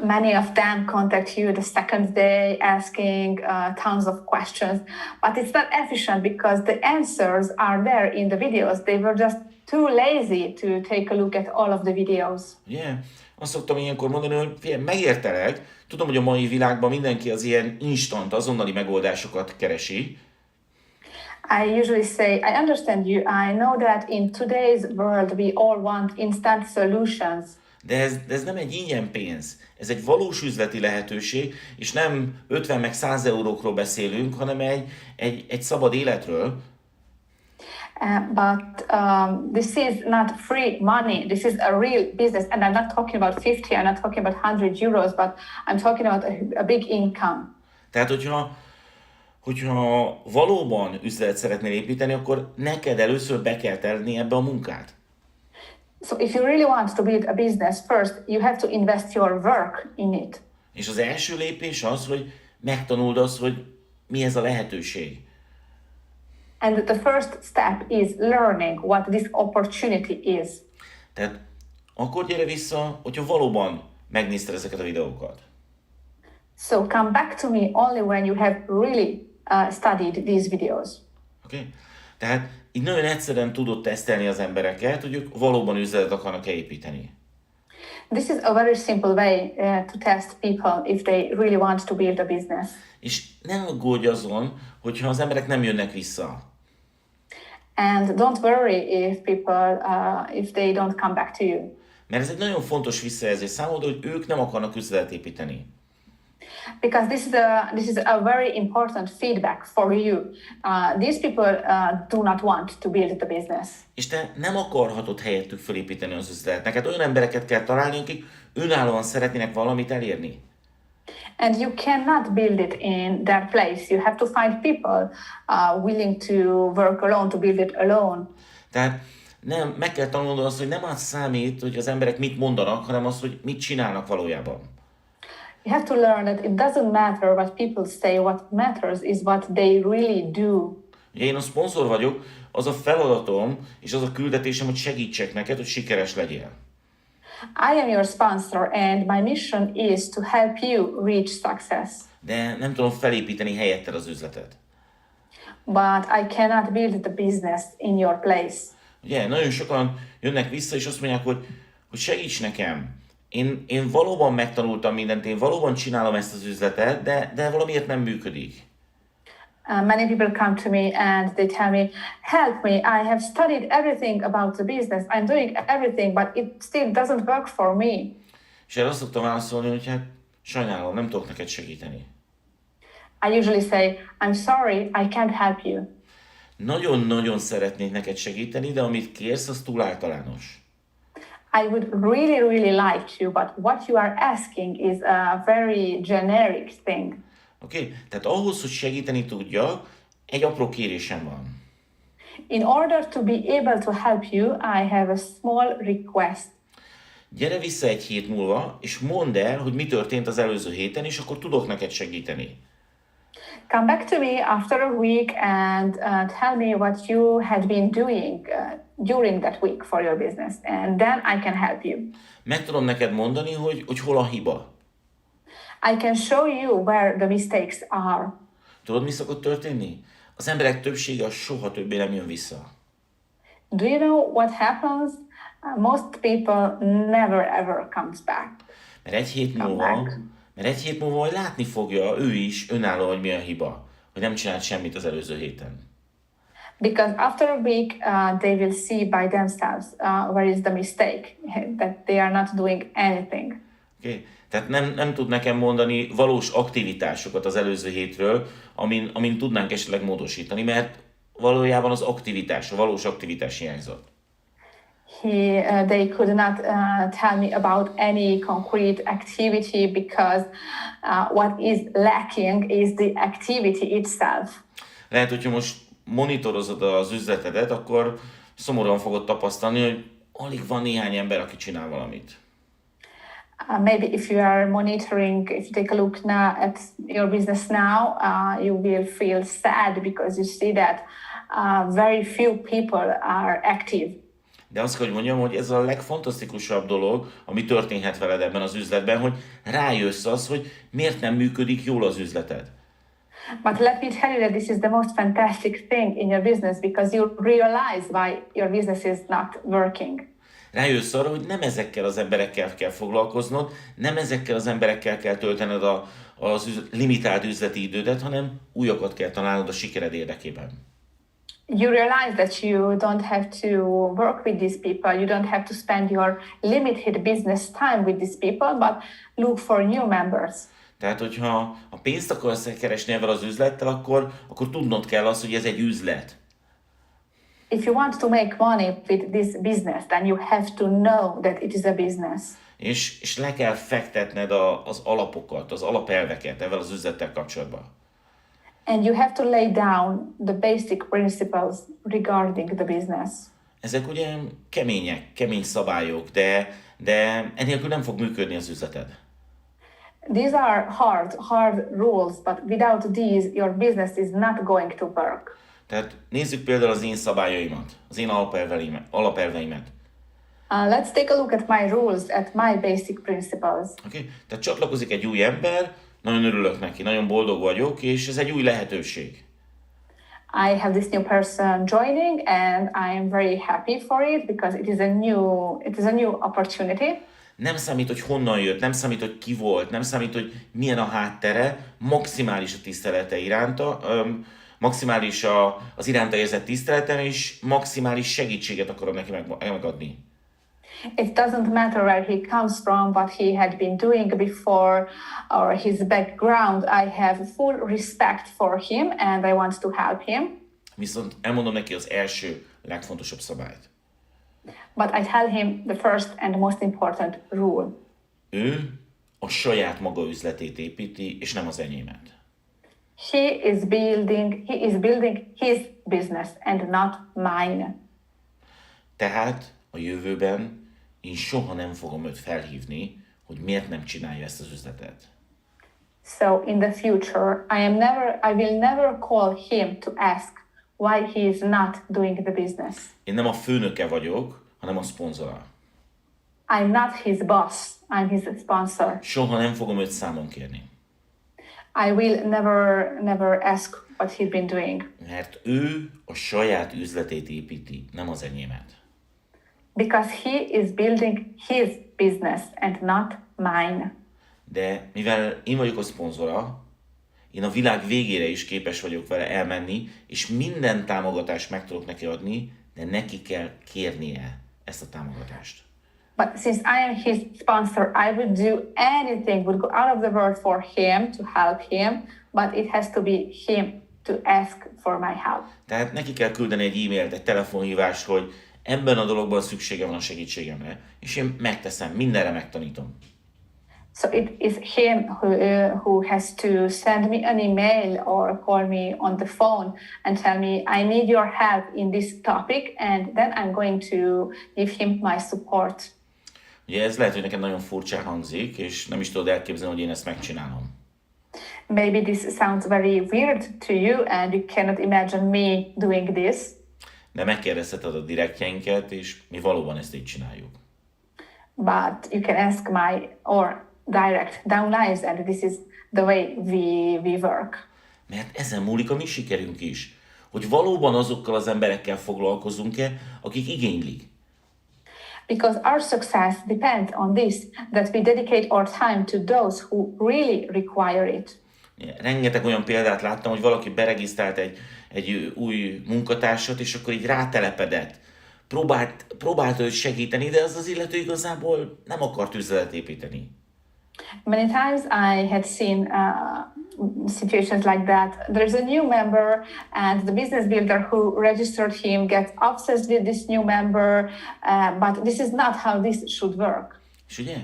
B: Many of them contact you the second day asking tons of questions, but it's not efficient because the answers are there in the videos. They were just too lazy to take a look at all of the videos.
A: Yeah. Azt szoktam ilyenkor mondani, hogy figyelj, megértelek, tudom, hogy a mai világban mindenki az ilyen instant, azonnali megoldásokat keresi.
B: I usually say, I understand you. I know that in today's world we all want instant solutions.
A: De ez nem egy ingyen pénz, ez egy valós üzleti lehetőség, és nem 50 meg 100 eurókról beszélünk, hanem egy szabad életről.
B: But this is not free money. This is a real business. And I'm not talking about 50, I'm not talking about 100 euros, but I'm talking about a big income.
A: Tehát, hogyha valóban üzletet szeretnél építeni, akkor neked először be kell tenni ebbe a munkát.
B: So if you really want to build a business, first you have to invest your work in it.
A: És az első lépés az, hogy megtanuld azt, hogy mi ez a lehetőség.
B: And the first step is learning what this opportunity is.
A: Tehát akkor gyere vissza, hogyha valóban megnézted ezeket a videókat.
B: So come back to me only when you have really studied these videos.
A: Okay? Tehát így nagyon egyszerűen tudod tesztelni az embereket, hogy ők valóban üzletet akarnak építeni.
B: This is a very simple way to test people if they really want to build a business.
A: És nem aggódj azon, hogyha az emberek nem jönnek vissza.
B: And don't worry if they don't come back to you.
A: Mert ez egy nagyon fontos visszajelzés számodra, hogy ők nem akarnak üzletet építeni.
B: Because this is a very important feedback for you. These people do not want to build the business.
A: És te nem akarhatod helyettük felépíteni az üzletet. Neked olyan embereket kell találni, akik önállóan szeretnének valamit elérni.
B: And you cannot build it in their place. You have to find people willing to work alone, to build it alone.
A: Tehát nem, meg kell tanulnod azt, hogy nem az számít, hogy az emberek mit mondanak, hanem az, hogy mit csinálnak valójában.
B: You have to learn that it doesn't matter what people say, what matters is what they really do.
A: Ugye én a szponzor vagyok, az a feladatom és az a küldetésem, hogy segítsek neked, hogy sikeres legyél.
B: I am your sponsor and my mission is to help you reach success.
A: De nem tudom felépíteni helyetted az üzletet.
B: But I cannot build the business in your place.
A: Ugye, nagyon sokan jönnek vissza, és azt mondják, hogy segíts nekem. Én valóban megtanultam mindent, én valóban csinálom ezt az üzletet, de valamiért nem működik.
B: Many people come to me and they tell me, help me, I have studied everything about the business, I'm doing everything, but it still doesn't work for me.
A: És erre azt szoktam válaszolni, hogy hát sajnálom, nem tudok neked segíteni.
B: I usually say, I'm sorry, I can't help you.
A: Nagyon-nagyon szeretnék neked segíteni, de amit kérsz, az túl általános.
B: I would really, really like to, but what you are asking is a very generic thing.
A: Oké? Tehát ahhoz, hogy segíteni tudjak, egy apró kérésem van.
B: In order to be able to help you, I have a small request.
A: Gyere vissza egy hét múlva, és mondd el, hogy mi történt az előző héten, és akkor tudok neked segíteni.
B: Come back to me after a week and tell me what you had been doing during that week for your business, and then I can help you.
A: Meg tudom neked mondani, hogy hol a hiba.
B: I can show you where the mistakes are.
A: Tudod, mi szokott történni? Az emberek többsége az soha többé nem jön vissza.
B: Do you know what happens? Most people never ever comes back.
A: Mert egy hét múlva majd látni fogja ő is önálló, hogy mi a hiba. Hogy nem csinált semmit az előző héten.
B: Because after a week, they will see by themselves where is the mistake, that they are not doing anything.
A: Okay? Tehát nem tud nekem mondani valós aktivitásokat az előző hétről, amin tudnánk esetleg módosítani, mert valójában az aktivitás, a valós aktivitás hiányzott.
B: They could not tell me about any concrete activity because what is lacking is the activity itself.
A: Lehet, hogyha most monitorozod az üzletedet, akkor szomorúan fogod tapasztalni, hogy alig van néhány ember, aki csinál valamit.
B: Maybe if you are monitoring, if you take a look now at your business now, you will feel sad because you see that very few people are active.
A: De azt kell, hogy mondjam, hogy ez a legfantasztikusabb dolog, ami történhet veled ebben az üzletben, hogy rájössz az, hogy miért nem működik jól az üzleted.
B: But let me tell you that this is the most fantastic thing in your business because you realize why your business is not working.
A: Rájössz arra, hogy nem ezekkel az emberekkel kell foglalkoznod, nem ezekkel az emberekkel kell töltened az limitált üzleti idődet, hanem újakat kell találnod a sikered érdekében.
B: You realize that you don't have to work with these people, you don't have to spend your limited business time with these people, but look for new members.
A: Tehát, hogyha a pénzt akarsz keresni ezzel az üzlettel, akkor tudnod kell azt, hogy ez egy üzlet.
B: If you want to make money with this business, then you have to know that it is a business.
A: És le kell fektetned az alapokat, az alapelveket ezzel az üzlettel kapcsolatban.
B: And you have to lay down the basic principles regarding the business.
A: Ezek ugye kemény szabályok, de enélkül nem fog működni az üzleted.
B: These are hard rules, but without these, your business is not going to work.
A: Tehát nézzük például az én szabályaimat, az én alapelveimet.
B: Let's take a look at my rules, at my basic principles.
A: Okay? Tehát csatlakozik egy új ember, nagyon örülök neki, nagyon boldog vagyok, és ez egy új lehetőség.
B: I have this new person joining and I am very happy for it because it is a new opportunity.
A: Nem számít, hogy honnan jött, nem számít, hogy ki volt, nem számít, hogy milyen a háttere, maximális a tisztelete iránta, maximális az iránta érzett tiszteletem, és maximális segítséget akarom neki megadni.
B: It doesn't matter where he comes from, what he had been doing before, or his background. I have full respect for him and I want to help him.
A: Viszont elmondom neki az első, legfontosabb szabályt.
B: But I tell him the first and most important rule.
A: Ő a saját maga üzletét építi, és nem az enyémet.
B: He is building his business and not mine.
A: Tehát a jövőben én soha nem fogom őt felhívni, hogy miért nem csinálja ezt az üzletet.
B: So in the future, I will never call him to ask why he is not doing the business.
A: Én nem a főnöke vagyok, hanem a szponzora.
B: I'm not his boss, I'm his sponsor.
A: Soha nem fogom őt számon kérni.
B: I will never ask what he's been doing.
A: Mert ő a saját üzletét építi, nem az enyémet.
B: Because he is building his business and not mine.
A: De mivel én vagyok a szponzora, én a világ végére is képes vagyok vele elmenni, és minden támogatást meg tudok neki adni, de neki kell kérnie ezt a támogatást.
B: But since I am his sponsor, I would do anything, would go out of the world for him, to help him, but it has to be him to ask for my help.
A: Tehát neki kell küldeni egy e-mailt, egy telefonhívást, hogy ebben a dologban szüksége van a segítségemre, és én megteszem, mindenre megtanítom.
B: So it is him who has to send me an email or call me on the phone and tell me, I need your help in this topic, and then I'm going to give him my support.
A: Ugye ez lehet, hogy nekem nagyon furcsán hangzik, és nem is tudod elképzelni, hogy én ezt megcsinálom.
B: Maybe this sounds very weird to you and you cannot imagine me doing this.
A: De megkérdezheted a direktjeinket, és mi valóban ezt így csináljuk.
B: But you can ask my or direct downlines, and this is the way we work.
A: Mert ezen múlik a mi sikerünk is, hogy valóban azokkal az emberekkel foglalkozunk-e, akik igénylik.
B: Because our success depends on this, that we dedicate our time to those who really require it.
A: Rengeteg olyan példát láttam, hogy valaki beregisztrált egy új munkatársat, és akkor így rátelepedett. Próbálta őt segíteni, de az illető igazából nem akart üzletet építeni.
B: Many times I had seen situations like that. There's a new member, and the business builder who registered him gets obsessed with this new member, but this is not how this should work.
A: És ugye,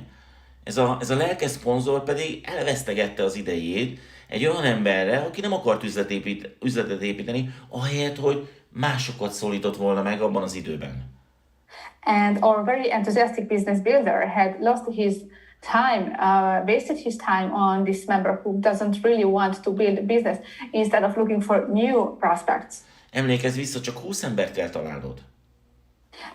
A: ez a lelkes szponzor pedig elvesztegette az idejét egy olyan emberre, aki nem akart üzletet építeni, ahelyett, hogy másokat szólított volna meg abban az időben.
B: And our very enthusiastic business builder had lost his time, wasted his time on this member who doesn't really want to build a business instead of looking for new prospects.
A: Emlékezz vissza, csak 20 embert kell találnod.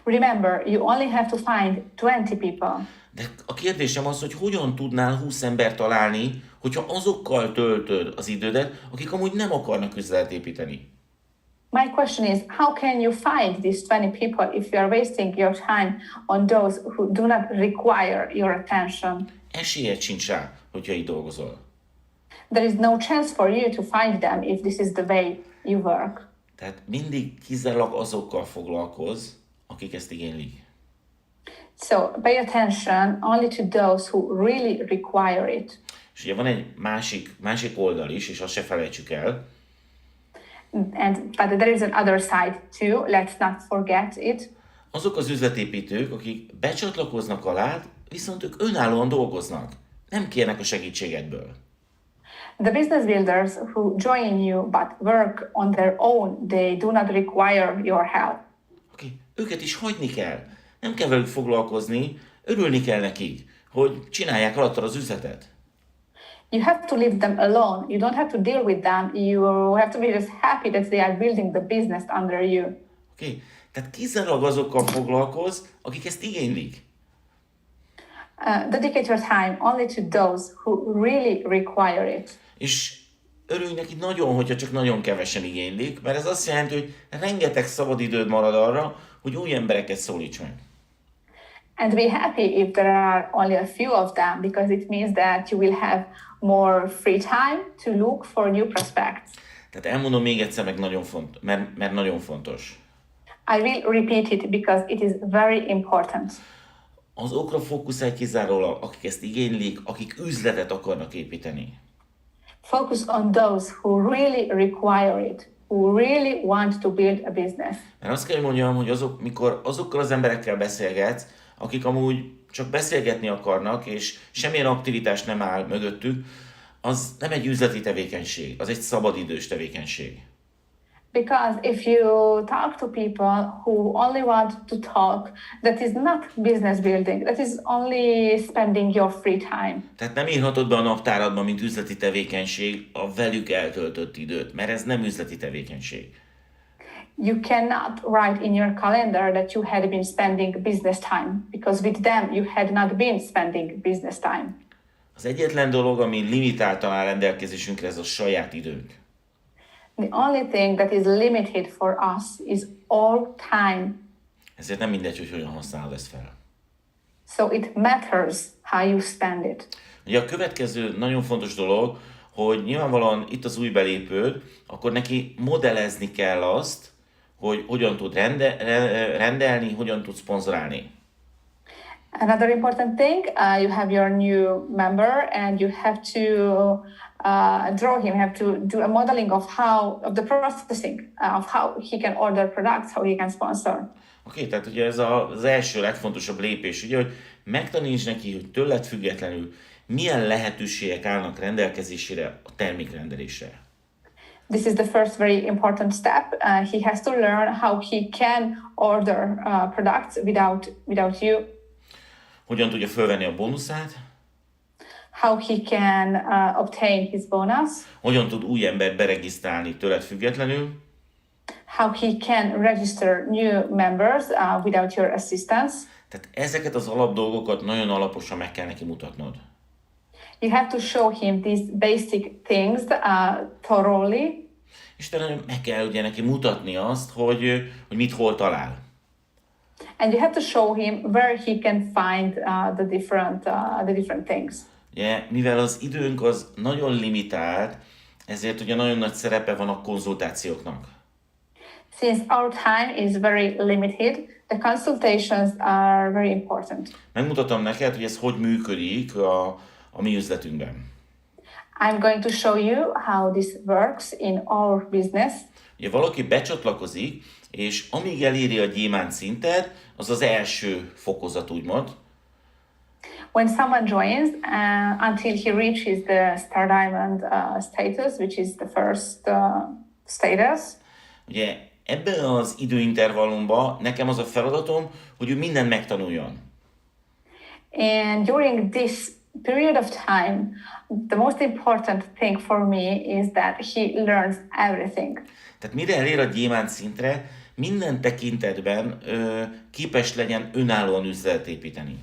B: Remember, you only have to find 20 people.
A: De a kérdésem az, hogy hogyan tudnál 20 embert találni, hogyha azokkal töltöd az idődet, akik amúgy nem akarnak üzletet építeni.
B: My question is, how can you find these 20 people if you are wasting your time on those who do not require your attention?
A: Esélyed sincs rá, hogyha így dolgozol.
B: There is no chance for you to find them if this is the way you work.
A: Tehát mindig kizárólag azokkal foglalkozz, akik ezt igénylik.
B: So pay attention only to those who really require it.
A: És ugye van egy másik oldal is, és azt se felejtsük el.
B: But there is an other side too, let's not forget it.
A: Azok az üzletépítők, akik becsatlakoznak alád, viszont ők önállóan dolgoznak. Nem kérnek a segítségedből.
B: The business builders who join you but work on their own, they do not require your help.
A: Oké, őket is hagyni kell. Nem kell velük foglalkozni, örülni kell nekik, hogy csinálják alattad az üzletet.
B: You have to leave them alone. You don't have to deal with them. You have to be just happy that they are building the business under you.
A: Oké, tehát kizárólag azokkal foglalkozz, akik ezt igénylik.
B: Dedicate your time only to those who really require it.
A: És örülj neki nagyon, hogyha csak nagyon kevesen igénylik, mert ez azt jelenti, hogy rengeteg szabad időd marad arra, hogy új embereket szólíts meg.
B: And be happy if there are only a few of them, because it means that you will have more free time to look for new prospects.
A: Tehát elmondom még egyszer, mert nagyon fontos.
B: I will repeat it because it is very important.
A: Azokra fókuszálj kizárólag, akik ezt igénylik, akik üzletet akarnak építeni.
B: Focus on those who really require it, who really want to build a business.
A: Mert azt kell, hogy mondjam, hogy mikor azokkal az emberekkel beszélgetsz, akik amúgy csak beszélgetni akarnak, és semmilyen aktivitás nem áll mögöttük, az nem egy üzleti tevékenység, az egy szabadidős tevékenység.
B: Because if you talk to people who only want to talk, that is not business building, that is only spending your free time.
A: Tehát nem írhatod be a naptáradba, mint üzleti tevékenység a velük eltöltött időt, mert ez nem üzleti tevékenység.
B: You cannot write in your calendar that you had been spending business time, because with them you had not been spending business time.
A: Az egyetlen dolog, ami limitáltan áll rendelkezésünkre, ez a saját időnk.
B: The only thing that is limited for us is all time.
A: Ezért nem mindegy, hogy hogyan használod ezt fel.
B: So it matters how you spend it.
A: Ugye a következő nagyon fontos dolog, hogy nyilvánvalóan itt az új belépőd, akkor neki modellezni kell azt, hogy hogyan tud rendelni, hogyan tud szponzorálni.
B: Another important thing, you have your new member and you have to draw him, have to do a modeling of the processing, of how he can order products, how he can sponsor.
A: Oké, tehát ugye ez az első legfontosabb lépés, ugye, hogy megtanítsd neki, hogy tőled függetlenül milyen lehetőségek állnak rendelkezésére a termékrendelésre.
B: This is the first very important step. He has to learn how he can order products without you.
A: Hogyan tudja fölvenni a bónuszát?
B: How he can obtain his bonus.
A: Hogyan tud új embert beregisztrálni tőled függetlenül?
B: How he can register new members without your assistance.
A: Tehát ezeket az alapdolgokat nagyon alaposan meg kell neki mutatnod.
B: You have to show him these basic things thoroughly.
A: És talán meg kell ugye neki mutatni azt, hogy mit hol talál.
B: And you have to show him where he can find the different things.
A: Ugye, mivel az időnk az nagyon limitált, ezért ugye nagyon nagy szerepe van a konzultációknak.
B: Since our time is very limited, the consultations are very important.
A: Megmutatom neked, hogy ez hogy működik a mi üzletünkben.
B: I'm going to show you how this works in our business.
A: Ugye valaki becsatlakozik, és amíg eléri a gyémánt szintet, az az első fokozat, úgymond.
B: When someone joins, until he reaches the Star Diamond status, which is the first status.
A: Ugye ebben az időintervallumban nekem az a feladatom, hogy ő mindent megtanuljon.
B: And during this period of time, the most important thing for me is that he learns everything.
A: Tehát mire elér a gyémánt szintre, minden tekintetben képes legyen önállóan üzletet építeni.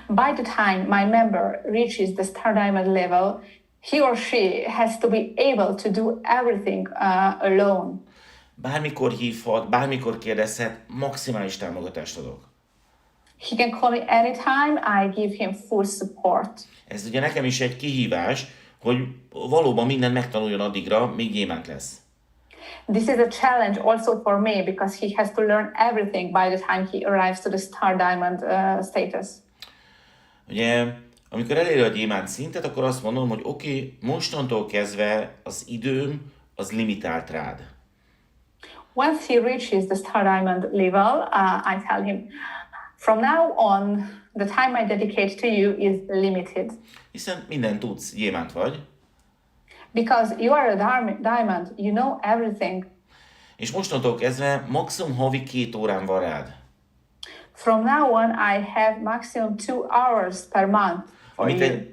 B: By the time my member reaches the Star Diamond level, he or she has to be able to do everything alone.
A: Bármikor hívhat, bármikor kérdezhet, maximális támogatást adok.
B: He can call me anytime, I give him full support.
A: Ez ugye nekem is egy kihívás, hogy valóban mindent megtanuljon addigra, míg gyémánt lesz.
B: This is a challenge also for me because he has to learn everything by the time he arrives to the Star Diamond status.
A: Ugye, amikor eléri a gyémánt szintet, akkor azt mondom, hogy oké, mostantól kezdve az időm az limitált rád.
B: Once he reaches the Star Diamond level, I tell him, from now on, the time I dedicate to you is limited.
A: Hiszen mindent tudsz, gyémánt vagy.
B: Because you are a diamond, you know everything.
A: És mostantól kezdve maximum havi 2 órán van rád.
B: From now on, I have maximum 2 hours per month for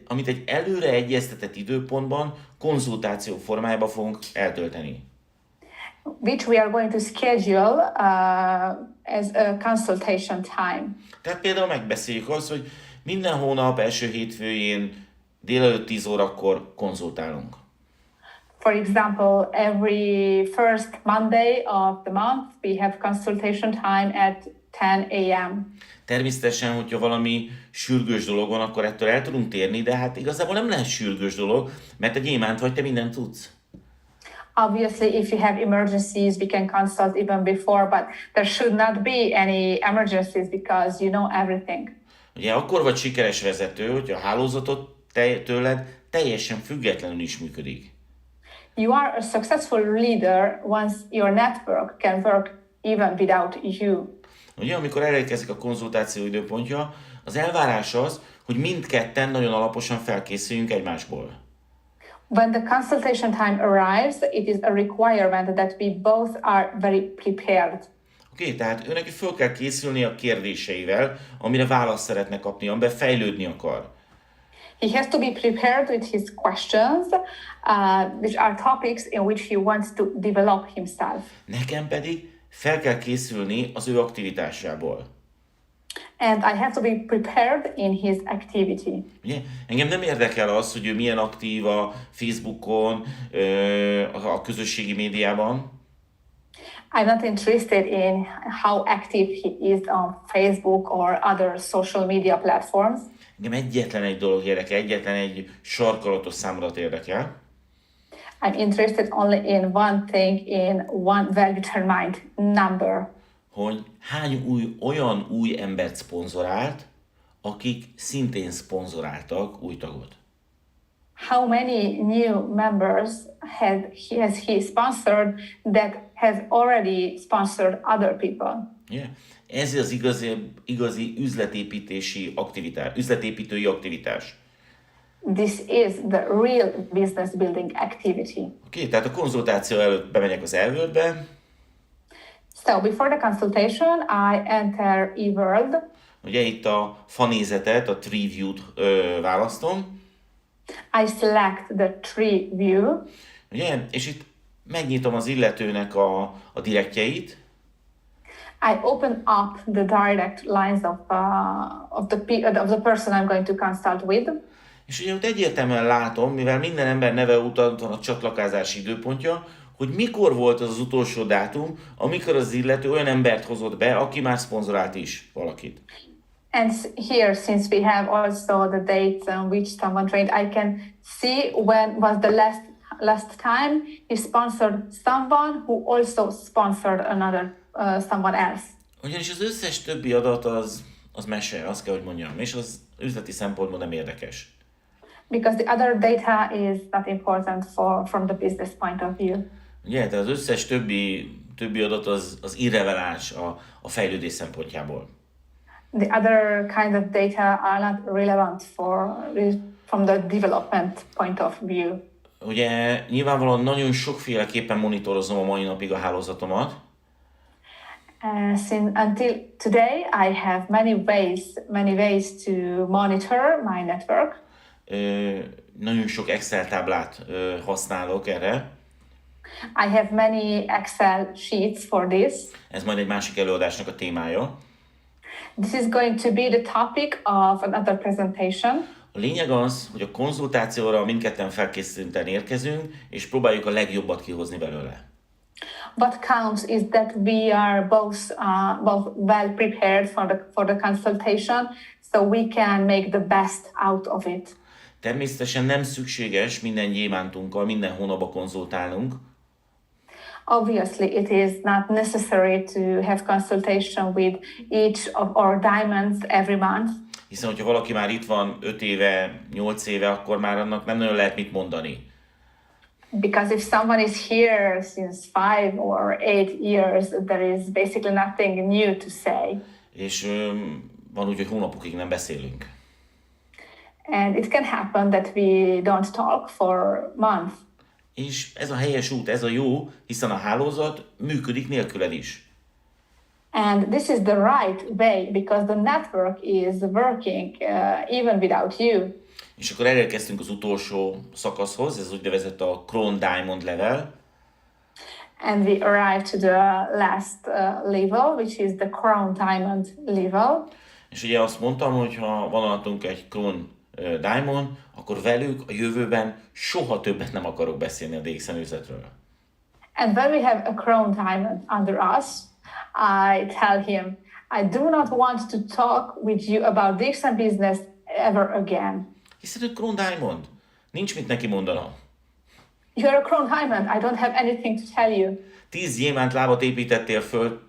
A: Amit egy előre egyeztetett időpontban konzultáció formájában fogunk eltölteni.
B: which we are going to schedule as a consultation time.
A: Tehát például megbeszéljük azt, hogy minden hónap első hétfőjén délelőtt 10 órakor konzultálunk.
B: For example, every first Monday of the month, we have consultation time at 10 a.m.
A: Természetesen, hogyha valami sürgős dolog van, akkor ettől el tudunk térni, de hát igazából nem lehet sürgős dolog, mert egy gyémánt vagy, te mindent tudsz.
B: Obviously, if you have emergencies, we can consult even before, but there should not be any emergencies because you know everything.
A: Ugye akkor vagy sikeres vezető, hogyha a hálózatot tőled teljesen függetlenül is működik.
B: You are a successful leader once your network can work even without you.
A: Ugye, amikor elérkezik a konzultáció időpontja, az elvárás az, hogy mindketten nagyon alaposan felkészüljünk egymásból.
B: When the consultation time arrives, it is a requirement that we both are very prepared.
A: Oké, tehát őnek föl kell készülni a kérdéseivel, amire választ szeretne kapni, amiben fejlődni akar.
B: He has to be prepared with his questions, which are topics in which he wants to develop himself.
A: Nekem pedig fel kell készülni az ő aktivitásából.
B: And I have to be prepared in his activity.
A: Ugye? Engem nem érdekel az, hogy ő milyen aktív a Facebookon, a közösségi médiában.
B: I'm not interested in how active he is on Facebook or other social media platforms.
A: Engem egyetlen egy dolog érdekel, egyetlen egy sarkalatos számodat érdekel.
B: I'm interested only in one thing, in one well-determined number.
A: Hogy hány olyan új embert szponzorált, akik szintén szponzoráltak új tagot.
B: How many new members has he sponsored that has already sponsored other people?
A: Yeah. Ez az igazi üzletépítői aktivitás.
B: This is the real business building activity.
A: Oké, tehát a konzultáció előtt bemegyek az eWorldbe.
B: So before the consultation, I enter eWorld.
A: Ugye itt a fanézetet, a tree view-t választom.
B: I select the tree view.
A: Ugye? És itt megnyitom az illetőnek a direktjeit.
B: I open up the direct lines of the person I'm going to consult with.
A: És ugye ott egyértelműen látom, mivel minden ember neve után van a csatlakozási időpontja, hogy mikor volt az utolsó dátum, amikor az illető olyan embert hozott be, aki már szponzorált is valakit.
B: And here, since we have also the dates on which someone trained, I can see when was the last time he sponsored someone who also sponsored another someone else.
A: Ugyanis az összes többi adat az mese, azt kell, hogy mondjam, és az üzleti szempontból nem érdekes.
B: Because the other data is not important from the business point of view.
A: Ugye, tehát az összes többi adat az irreleváns a fejlődés szempontjából.
B: The other kind of data are not relevant from the development point of view.
A: Ugye nyilvánvalóan nagyon sokféleképpen monitorozom a mai napig a hálózatomat.
B: Until today, I have many ways to monitor my network.
A: Nagyon sok Excel táblát használok erre.
B: I have many Excel sheets for this.
A: Ez majd egy másik előadásnak a témája.
B: This is going to be the topic of another presentation.
A: A lényeg az, hogy a konzultációra mindketten felkészülten érkezünk, és próbáljuk a legjobbat kihozni belőle.
B: What counts is that we are both well prepared for the consultation, so we can make the best out of it.
A: Természetesen nem szükséges minden gyémántunkkal minden hónapban konzultálnunk.
B: Obviously, it is not necessary to have consultation with each of our diamonds every month.
A: Hiszen, hogyha valaki már itt van 5 éve, 8 éve, akkor már annak nem nagyon lehet mit mondani.
B: Because if someone is here since 5 or 8 years, there is basically nothing new to say.
A: És van úgy, hogy hónapokig nem beszélünk.
B: And it can happen that we don't talk for months.
A: És ez a helyes út, ez a jó, hiszen a hálózat működik nélküled is.
B: And this is the right way because the network is working even without you.
A: És akkor elérkeztünk az utolsó szakaszhoz, ez úgynevezett a Crown Diamond level.
B: And we arrived to the last level, which is the Crown Diamond level.
A: És ugye azt mondtam, hogy ha van alattunk egy Crown Diamond, akkor velük a jövőben soha többet nem akarok beszélni a DXN üzletről.
B: And when we have a Crown Diamond under us, I tell him, I do not want to talk with you about DXN business ever again.
A: Hiszen ő Crown Diamond. Nincs mit neki mondana.
B: You're a Crown Diamond. I don't have anything to tell you.
A: 10 gyémánt lábat építettél föl,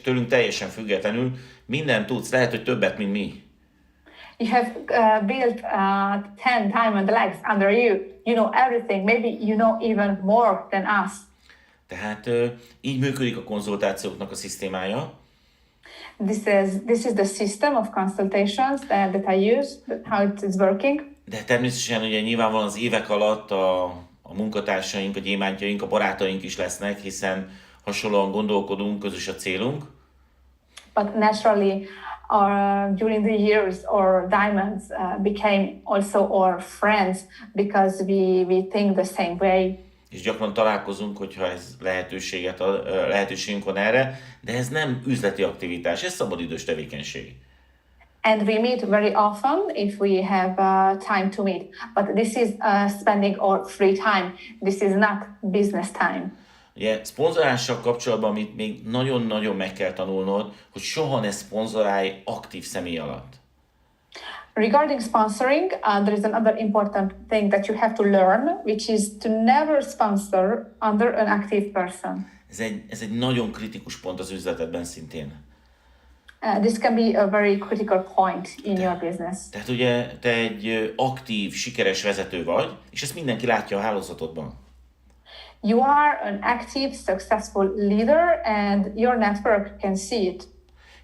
A: tőlünk teljesen függetlenül. Mindent tudsz, lehet, hogy többet, mint mi.
B: You have built 10 diamond legs under you. You know everything. Maybe you know even more than us.
A: Tehát így működik a konzultációknak a szisztémája.
B: This is the system of consultations that I use, how it is working.
A: De természetesen ugye nyilvánvalóan az évek alatt a munkatársaink, a gyémántjaink, a barátaink is lesznek, hiszen hasonlóan gondolkodunk, közös a célunk.
B: But naturally, during the years, our diamonds became also our friends because we think the same way.
A: És gyakran találkozunk, hogyha ez lehetőségünk van erre, de ez nem üzleti aktivitás, ez szabadidős tevékenység.
B: And we meet very often if we have time to meet. But this is spending our free time. This is not business time.
A: Ugye szponzorással kapcsolatban, amit még nagyon-nagyon meg kell tanulnod, hogy soha ne szponzorálj aktív személy alatt.
B: Regarding sponsoring, there is another important thing that you have to learn, which is to never sponsor under an active person.
A: Ez egy nagyon kritikus pont az üzletedben szintén.
B: This can be a very critical point in your business.
A: Tehát ugye te egy aktív, sikeres vezető vagy, és ezt mindenki látja a hálózatodban.
B: You are an active, successful leader and your network can see it.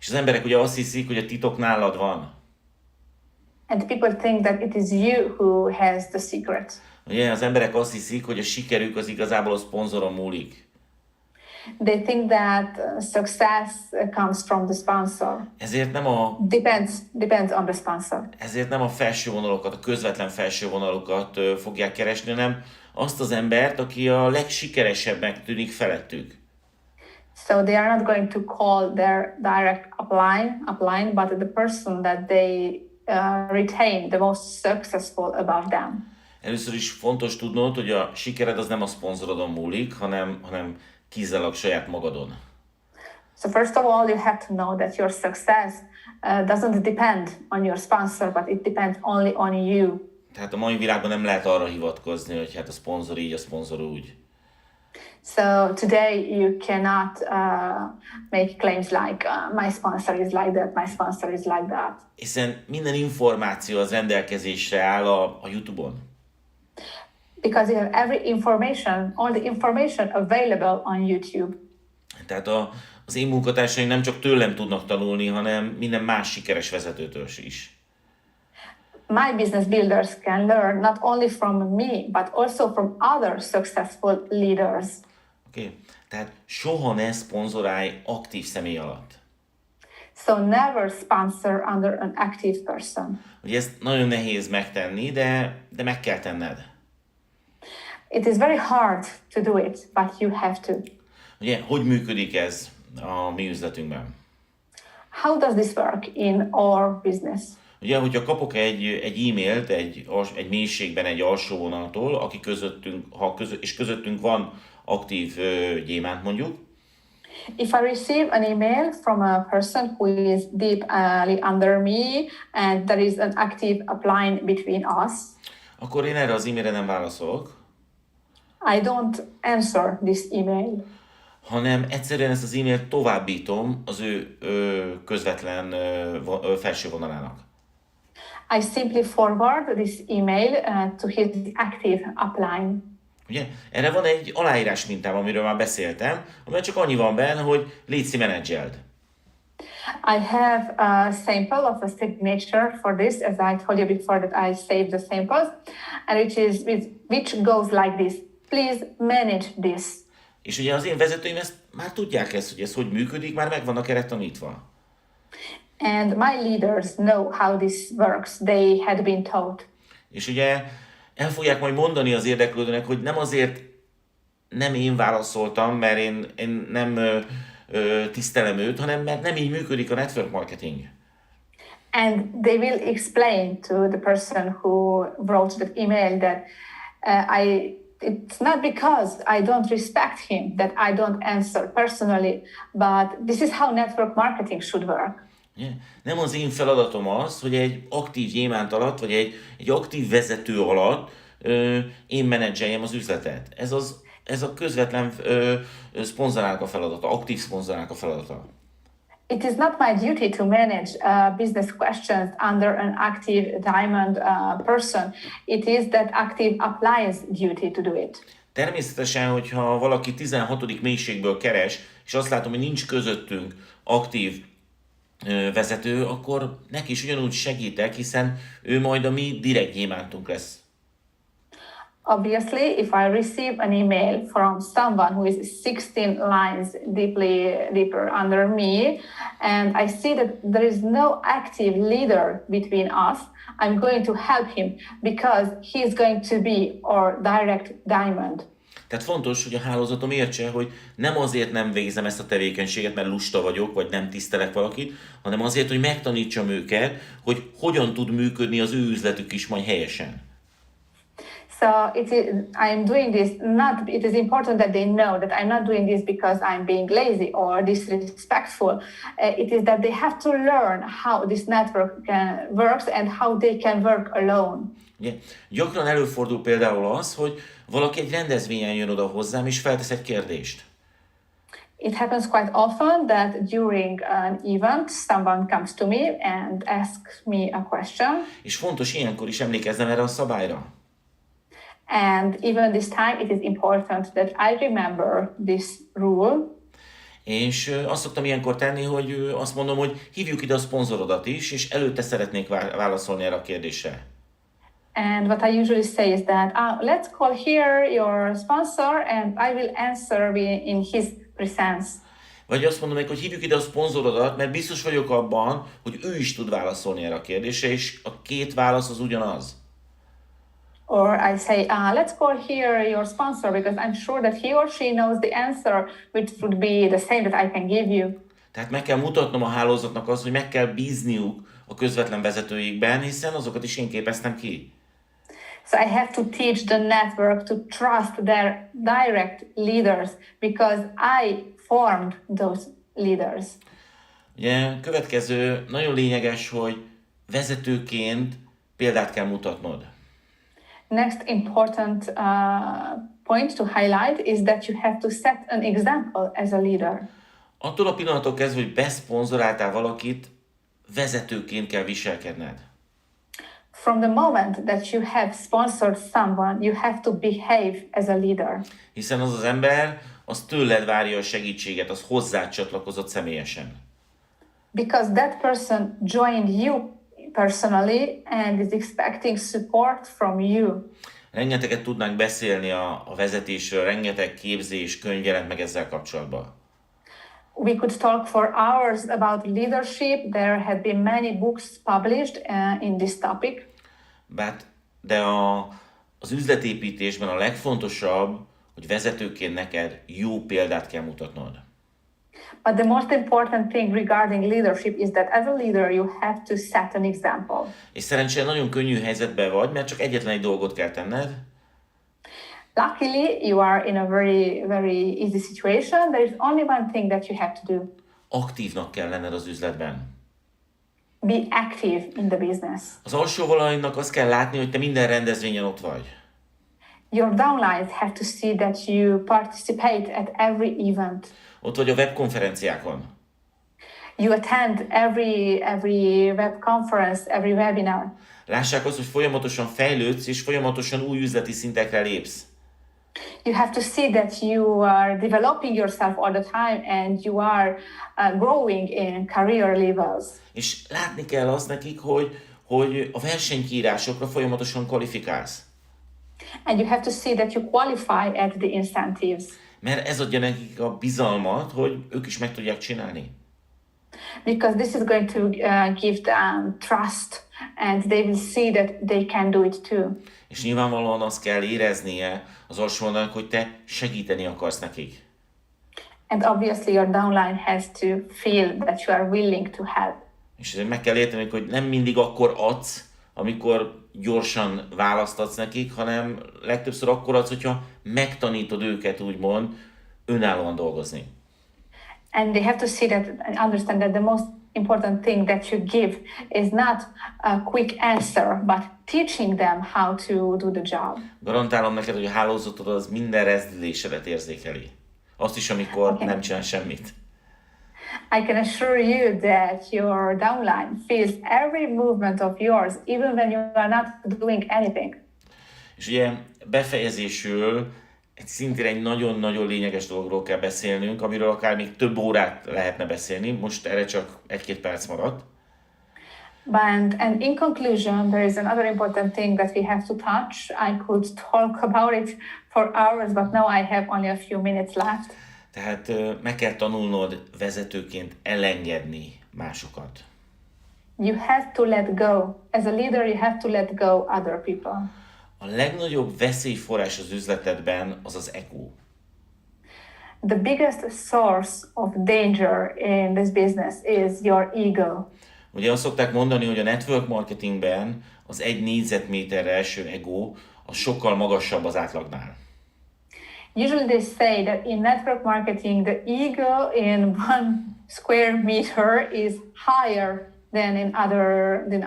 A: És az emberek ugye azt hiszik, hogy a titok nálad van.
B: And people think that it is you who has the secret.
A: Ugye az emberek azt hiszik, hogy a sikerük az igazából a szponzoron múlik.
B: They think that success comes from the sponsor.
A: Ezért nem
B: Depends on the sponsor.
A: ezért nem a felső vonalokat, a közvetlen felső vonalokat fogják keresni, hanem azt az embert, aki a legsikeresebbnek tűnik felettük.
B: So they are not going to call their direct upline, but the person that they retain the most successful above them.
A: Először is fontos tudnod, hogy a sikered az nem a szponzorodon múlik, hanem kizárólag saját magadon.
B: So first of all, you have to know that your success doesn't depend on your sponsor, but it depends only on you.
A: Tehát a mai világban nem lehet arra hivatkozni, hogy hát a szponzor így, a szponzor úgy.
B: So today you cannot make claims like my sponsor is like that, my sponsor is like that.
A: Hiszen minden információ az rendelkezésre áll a YouTube-on.
B: Because you have all the information available on YouTube.
A: Tehát az én munkatársaim nem csak tőlem tudnak tanulni, hanem minden más sikeres vezetőtől is.
B: My business builders can learn not only from me, but also from other successful leaders.
A: Oké? Tehát soha ne szponzorálj aktív személy alatt.
B: So never sponsor under an active person.
A: Ugye ezt nagyon nehéz megtenni, de meg kell tenned.
B: It is very hard to do it, but you have to.
A: Ugye, hogy működik ez a mi üzletünkben?
B: How does this work in our business?
A: Ugye, hogyha kapok egy e-mailt egy mélységben egy alsó vonaltól, aki közöttünk van aktív gyémánt mondjuk,
B: if I receive an email from a person who is deeply under me and there is an active upline between us,
A: akkor én erre az e-mailre nem válaszolok,
B: I don't answer this email.
A: hanem egyszerűen ezt az e-mailt továbbítom az ő közvetlen felső vonalának.
B: I simply forward this email to his active upline.
A: Ugye? Erre van egy aláírás mintám, amiről már beszéltem, amely csak annyi van benne, hogy létszi menedzseld.
B: I have a sample of a signature for this, as I told you before that I saved the samples, and which goes like this. Please manage this.
A: És ugye az én vezetőim ezt már tudják hogy ez hogy működik, már meg vannak erre tanítva.
B: And my leaders know how this works. They had been taught.
A: És ugye el fogják majd mondani az érdeklődőnek, hogy nem azért nem én válaszoltam, mert én nem tisztelem őt, hanem mert nem így működik a network marketing.
B: And they will explain to the person who wrote that email that it's not because I don't respect him that I don't answer personally, but this is how network marketing should work.
A: Yeah. Nem az én feladatom az, hogy egy aktív gyémánt alatt, vagy egy aktív vezető alatt én menedzseljem az üzletet. Ez a közvetlen szponzorálnak a feladata, aktív szponzorálnak a feladata.
B: It is not my duty to manage business questions under an active diamond person. It is that active upline's duty to do it.
A: Természetesen, hogyha valaki 16. mélységből keres, és azt látom, hogy nincs közöttünk aktív vezető, akkor neki is ugyanúgy segítek, hiszen ő majd a mi direkt gyémántunk lesz.
B: Obviously, if I receive an email from someone who is 16 lines deeper under me, and I see that there is no active leader between us, I'm going to help him because he's going to be our direct diamond.
A: Tehát fontos, hogy a hálózatom értse, hogy nem azért nem végzem ezt a tevékenységet, mert lusta vagyok, vagy nem tisztelek valakit, hanem azért, hogy megtanítsam őket, hogy hogyan tud működni az ő üzletük is majd helyesen.
B: So I'm doing this not, it is important that they know that I'm not doing this because I'm being lazy or disrespectful. It is that they have to learn how this network works and how they can work alone.
A: Ugye, gyakran előfordul például az, hogy valaki egy rendezvényen jön oda hozzám, és feltesz egy kérdést.
B: It happens quite often that during an event, someone comes to me and asks me a question.
A: És fontos ilyenkor is emlékeznem erre a szabályra.
B: And even this time, it is important that I remember this rule.
A: És azt szoktam ilyenkor tenni, hogy azt mondom, hogy hívjuk ide a szponzorodat is, és előtte szeretnék válaszolni erre a kérdésre.
B: And what I usually say is that let's call here your sponsor and I will answer in his presence.
A: Vagy azt mondom neki, hogy hívjuk ide a szponzorodat, mert biztos vagyok abban, hogy ő is tud válaszolni erre a kérdésre, és a két válasz az ugyanaz.
B: Or I say, let's call here your sponsor because I'm sure that he or she knows the answer, which would be the same that I can give you.
A: Tehát meg kell mutatnom a hálózatnak azt, hogy meg kell bízniuk a közvetlen vezetőikben, hiszen azokat is én képeztem ki.
B: So I have to teach the network to trust their direct leaders because I formed those leaders.
A: Ugye, következő nagyon lényeges, hogy vezetőként példát kell mutatnod.
B: Next important point to highlight is that you have to set an example as a leader.
A: Attól a pillanattól kezdve, hogy beszponzoráltál valakit, vezetőként kell viselkedned.
B: From the moment that you have sponsored someone, you have to behave as a leader.
A: Hiszen az az ember, az tőled várja a segítséget, az hozzád csatlakozott személyesen.
B: Because that person joined you personally and is expecting support from you.
A: Rengeteget tudnánk beszélni a vezetésről, rengeteg képzés, könyv jelent meg ezzel kapcsolatban.
B: We could talk for hours about leadership. There have been many books published in this topic.
A: De az üzletépítésben a legfontosabb, hogy vezetőként neked jó példát kell mutatnod.
B: But the most important thing regarding leadership is that as a leader you have to set an example.
A: És szerencsére nagyon könnyű helyzetben vagy, mert csak egyetlen egy dolgot kell tenned.
B: Luckily, you are in a very, very easy situation. There is only one thing that you have to do.
A: Aktívnak kell lenned az üzletben.
B: Be active in the business.
A: Az alsó valahánynak azt kell látni, hogy te minden rendezvényen ott vagy.
B: Your downlines have to see that you participate at every event.
A: Ott vagy a webkonferenciákon.
B: You attend every web conference, every webinar.
A: Lássák azt, hogy folyamatosan fejlődsz, és folyamatosan új üzleti szintekre lépsz.
B: You have to see that you are developing yourself all the time and you are growing in career levels.
A: És látni kell azt nekik, hogy a versenykiírásokra folyamatosan kvalifikálsz.
B: And you have to see that you qualify at the incentives.
A: Mert ez adja nekik a bizalmat, hogy ők is meg tudják csinálni.
B: Because this is going to give them trust and they will see that they can do it too.
A: És nyilvánvalóan azt kell éreznie az alsónak, hogy te segíteni akarsz nekik.
B: And obviously your downline has to feel that you are willing to help.
A: És ezért meg kell érteni, hogy nem mindig akkor adsz, amikor gyorsan választ adsz nekik, hanem legtöbbször akkor adsz, hogyha megtanítod őket úgymond önállóan dolgozni.
B: And they have to see that and understand that the most important thing that you give is not a quick answer, but teaching them how to do the job.
A: Garantálom neked, hogy a hálózatod az minden rezdülésedet érzékeli. Azt is, amikor nem csinál semmit.
B: I can assure you that your downline feels every movement of yours, even when you are not doing anything.
A: És ugye befejezésül szintén egy nagyon-nagyon lényeges dologról kell beszélnünk, amiről akár még több órát lehetne beszélni, most erre csak 1-2 perc maradt.
B: And in conclusion, there is another important thing that we have to touch. I could talk about it for hours, but now I have only a few minutes left.
A: Tehát meg kell tanulnod vezetőként elengedni másokat.
B: You have to let go. As a leader, you have to let go other people.
A: A legnagyobb veszélyforrás az üzletedben az az ego.
B: The biggest source of danger in this business is your ego.
A: Ugye azt szokták mondani, hogy a network marketingben az 1 négyzetméterre eső ego az sokkal magasabb az átlagnál.
B: Usually they say that in network marketing, the ego in 1 square meter is higher than in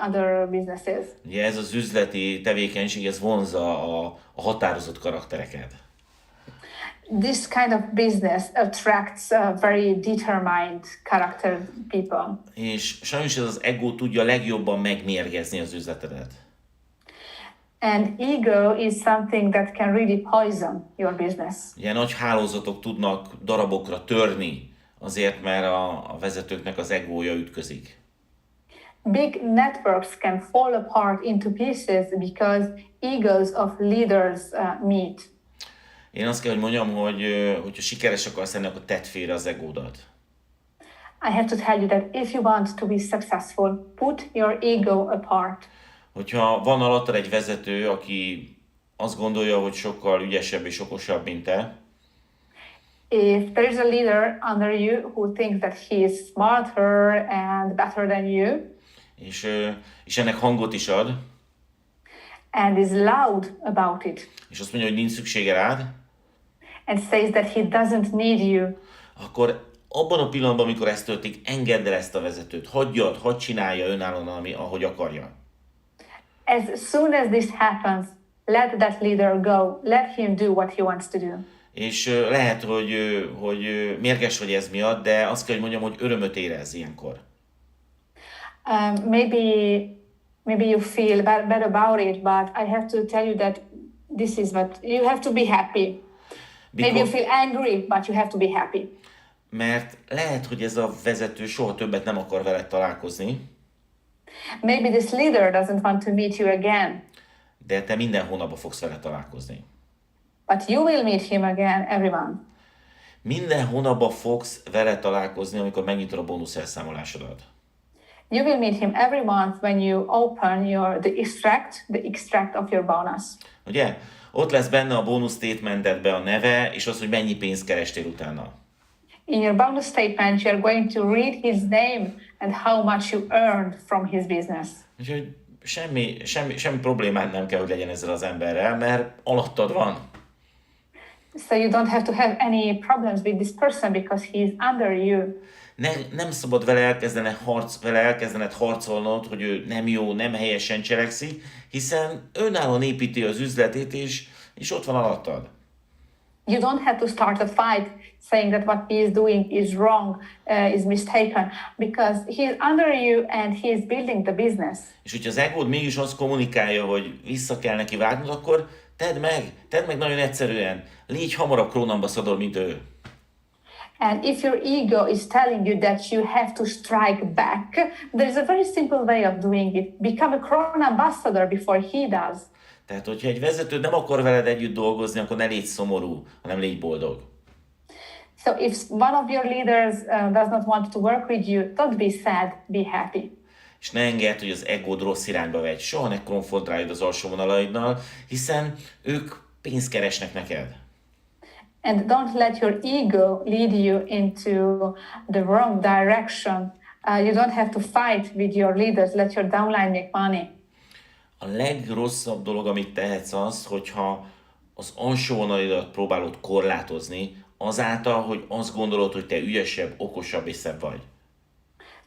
B: other businesses.
A: Ugye ez az üzleti tevékenység, ez vonzza a határozott karaktereket.
B: This kind of business attracts very determined character people.
A: És sajnos ez az ego tudja legjobban megmérgezni az üzletedet.
B: And ego is something that can really poison your business.
A: Ugye nagy hálózatok tudnak darabokra törni, azért mert a vezetőknek az egója ütközik.
B: Big networks can fall apart into pieces because egos of leaders meet.
A: Én azt kell, hogy mondjam, hogyha sikeres akarsz lenni, akkor tedd félre az egódat.
B: I have to tell you that if you want to be successful, put your ego apart.
A: Hogyha van alattad egy vezető, aki azt gondolja, hogy sokkal ügyesebb és okosabb, mint te,
B: If there is a leader under you who thinks that he is smarter and better than you,
A: és ennek hangot is ad,
B: and is loud about it,
A: és azt mondja, hogy nincs szüksége rád,
B: and says that he doesn't need you,
A: akkor abban a pillanatban, amikor ez történik, engedd el ezt a vezetőt, hadd csinálja önállóan, ahogy akarja.
B: as soon as this happens, let that leader go. Let him do what he wants to do.
A: És lehet, hogy mérges vagy ez miatt, de azt kell, hogy mondjam, hogy örömöt érez ilyenkor.
B: Maybe you feel bad about it, but I have to tell you that this is what you have to be happy. Maybe you feel angry, but you have to be happy.
A: Mert lehet, hogy ez a vezető soha többet nem akar veled találkozni.
B: Maybe this leader doesn't want to meet you again.
A: De te minden hónapban fogsz vele találkozni.
B: But you will meet him again every month.
A: Minden hónapban fogsz vele találkozni, amikor megnyitod a bónusz elszámolásodat.
B: You will meet him every month when you open the extract of your bonus.
A: Ugye? Ott lesz benne a bónusz statementedbe a neve, és az, hogy mennyi pénzt kerestél utána.
B: In your bonus statement, you are going to read his name and how much you earned from his business.
A: Úgyhogy semmi problémád nem kell, hogy legyen ezzel az emberrel, mert alattad van.
B: So you don't have to have any problems with this person because he is under you.
A: Nem szabad vele elkezdened harcolnod, hogy ő nem jó, nem helyesen cselekszik, hiszen önállóan építi az üzletét, és ott van alattad.
B: You don't have to start a fight saying that what he is doing is wrong, is mistaken, because he is under you and he is building the business.
A: És hogyha az egód mégis azt kommunikálja, hogy vissza kell neki vágnod, akkor tedd meg nagyon egyszerűen. Légy hamarabb krónambaszador, mint ő.
B: And if your ego is telling you that you have to strike back, there is a very simple way of doing it. Become a crown ambassador before he does.
A: Tehát, hogyha egy vezető nem akar veled együtt dolgozni, akkor ne légy szomorú, hanem légy boldog.
B: So if one of your leaders does not want to work with you, don't be sad, be happy.
A: És ne engedd, hogy az egód rossz irányba vegy. Soha ne konfrontáljd az alsó vonalaidnal, hiszen ők pénzt keresnek neked.
B: And don't let your ego lead you into the wrong direction. You don't have to fight with your leaders. Let your downline make money.
A: A legrosszabb dolog, amit tehetsz az, hogyha az alsó vonalidat próbálod korlátozni, azáltal, hogy azt gondolod, hogy te ügyesebb, okosabb és szebb vagy.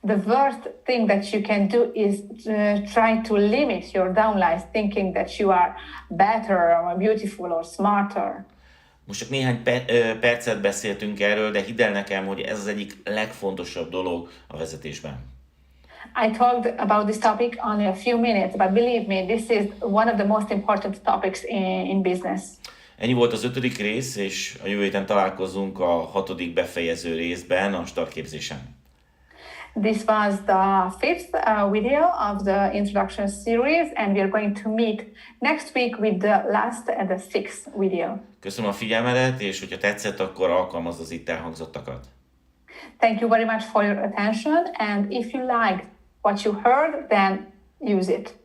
B: The worst thing that you can do is try to limit your downlines, thinking that you are better or beautiful or smarter.
A: Most csak néhány percet beszéltünk erről, de hidd el nekem, hogy ez az egyik legfontosabb dolog a vezetésben.
B: I talked about this topic only a few minutes, but believe me, this is one of the most important topics in business.
A: Ennyi volt az 5. rész, és a jövő héten találkozunk a 6. befejező részben, a startképzésen.
B: This was the fifth video of the introduction series, and we are going to meet next week with the last and the sixth video.
A: Köszönöm a figyelmedet, és hogyha tetszett, akkor alkalmazd az itt elhangzottakat.
B: Thank you very much for your attention, and if you liked what you heard, then use it.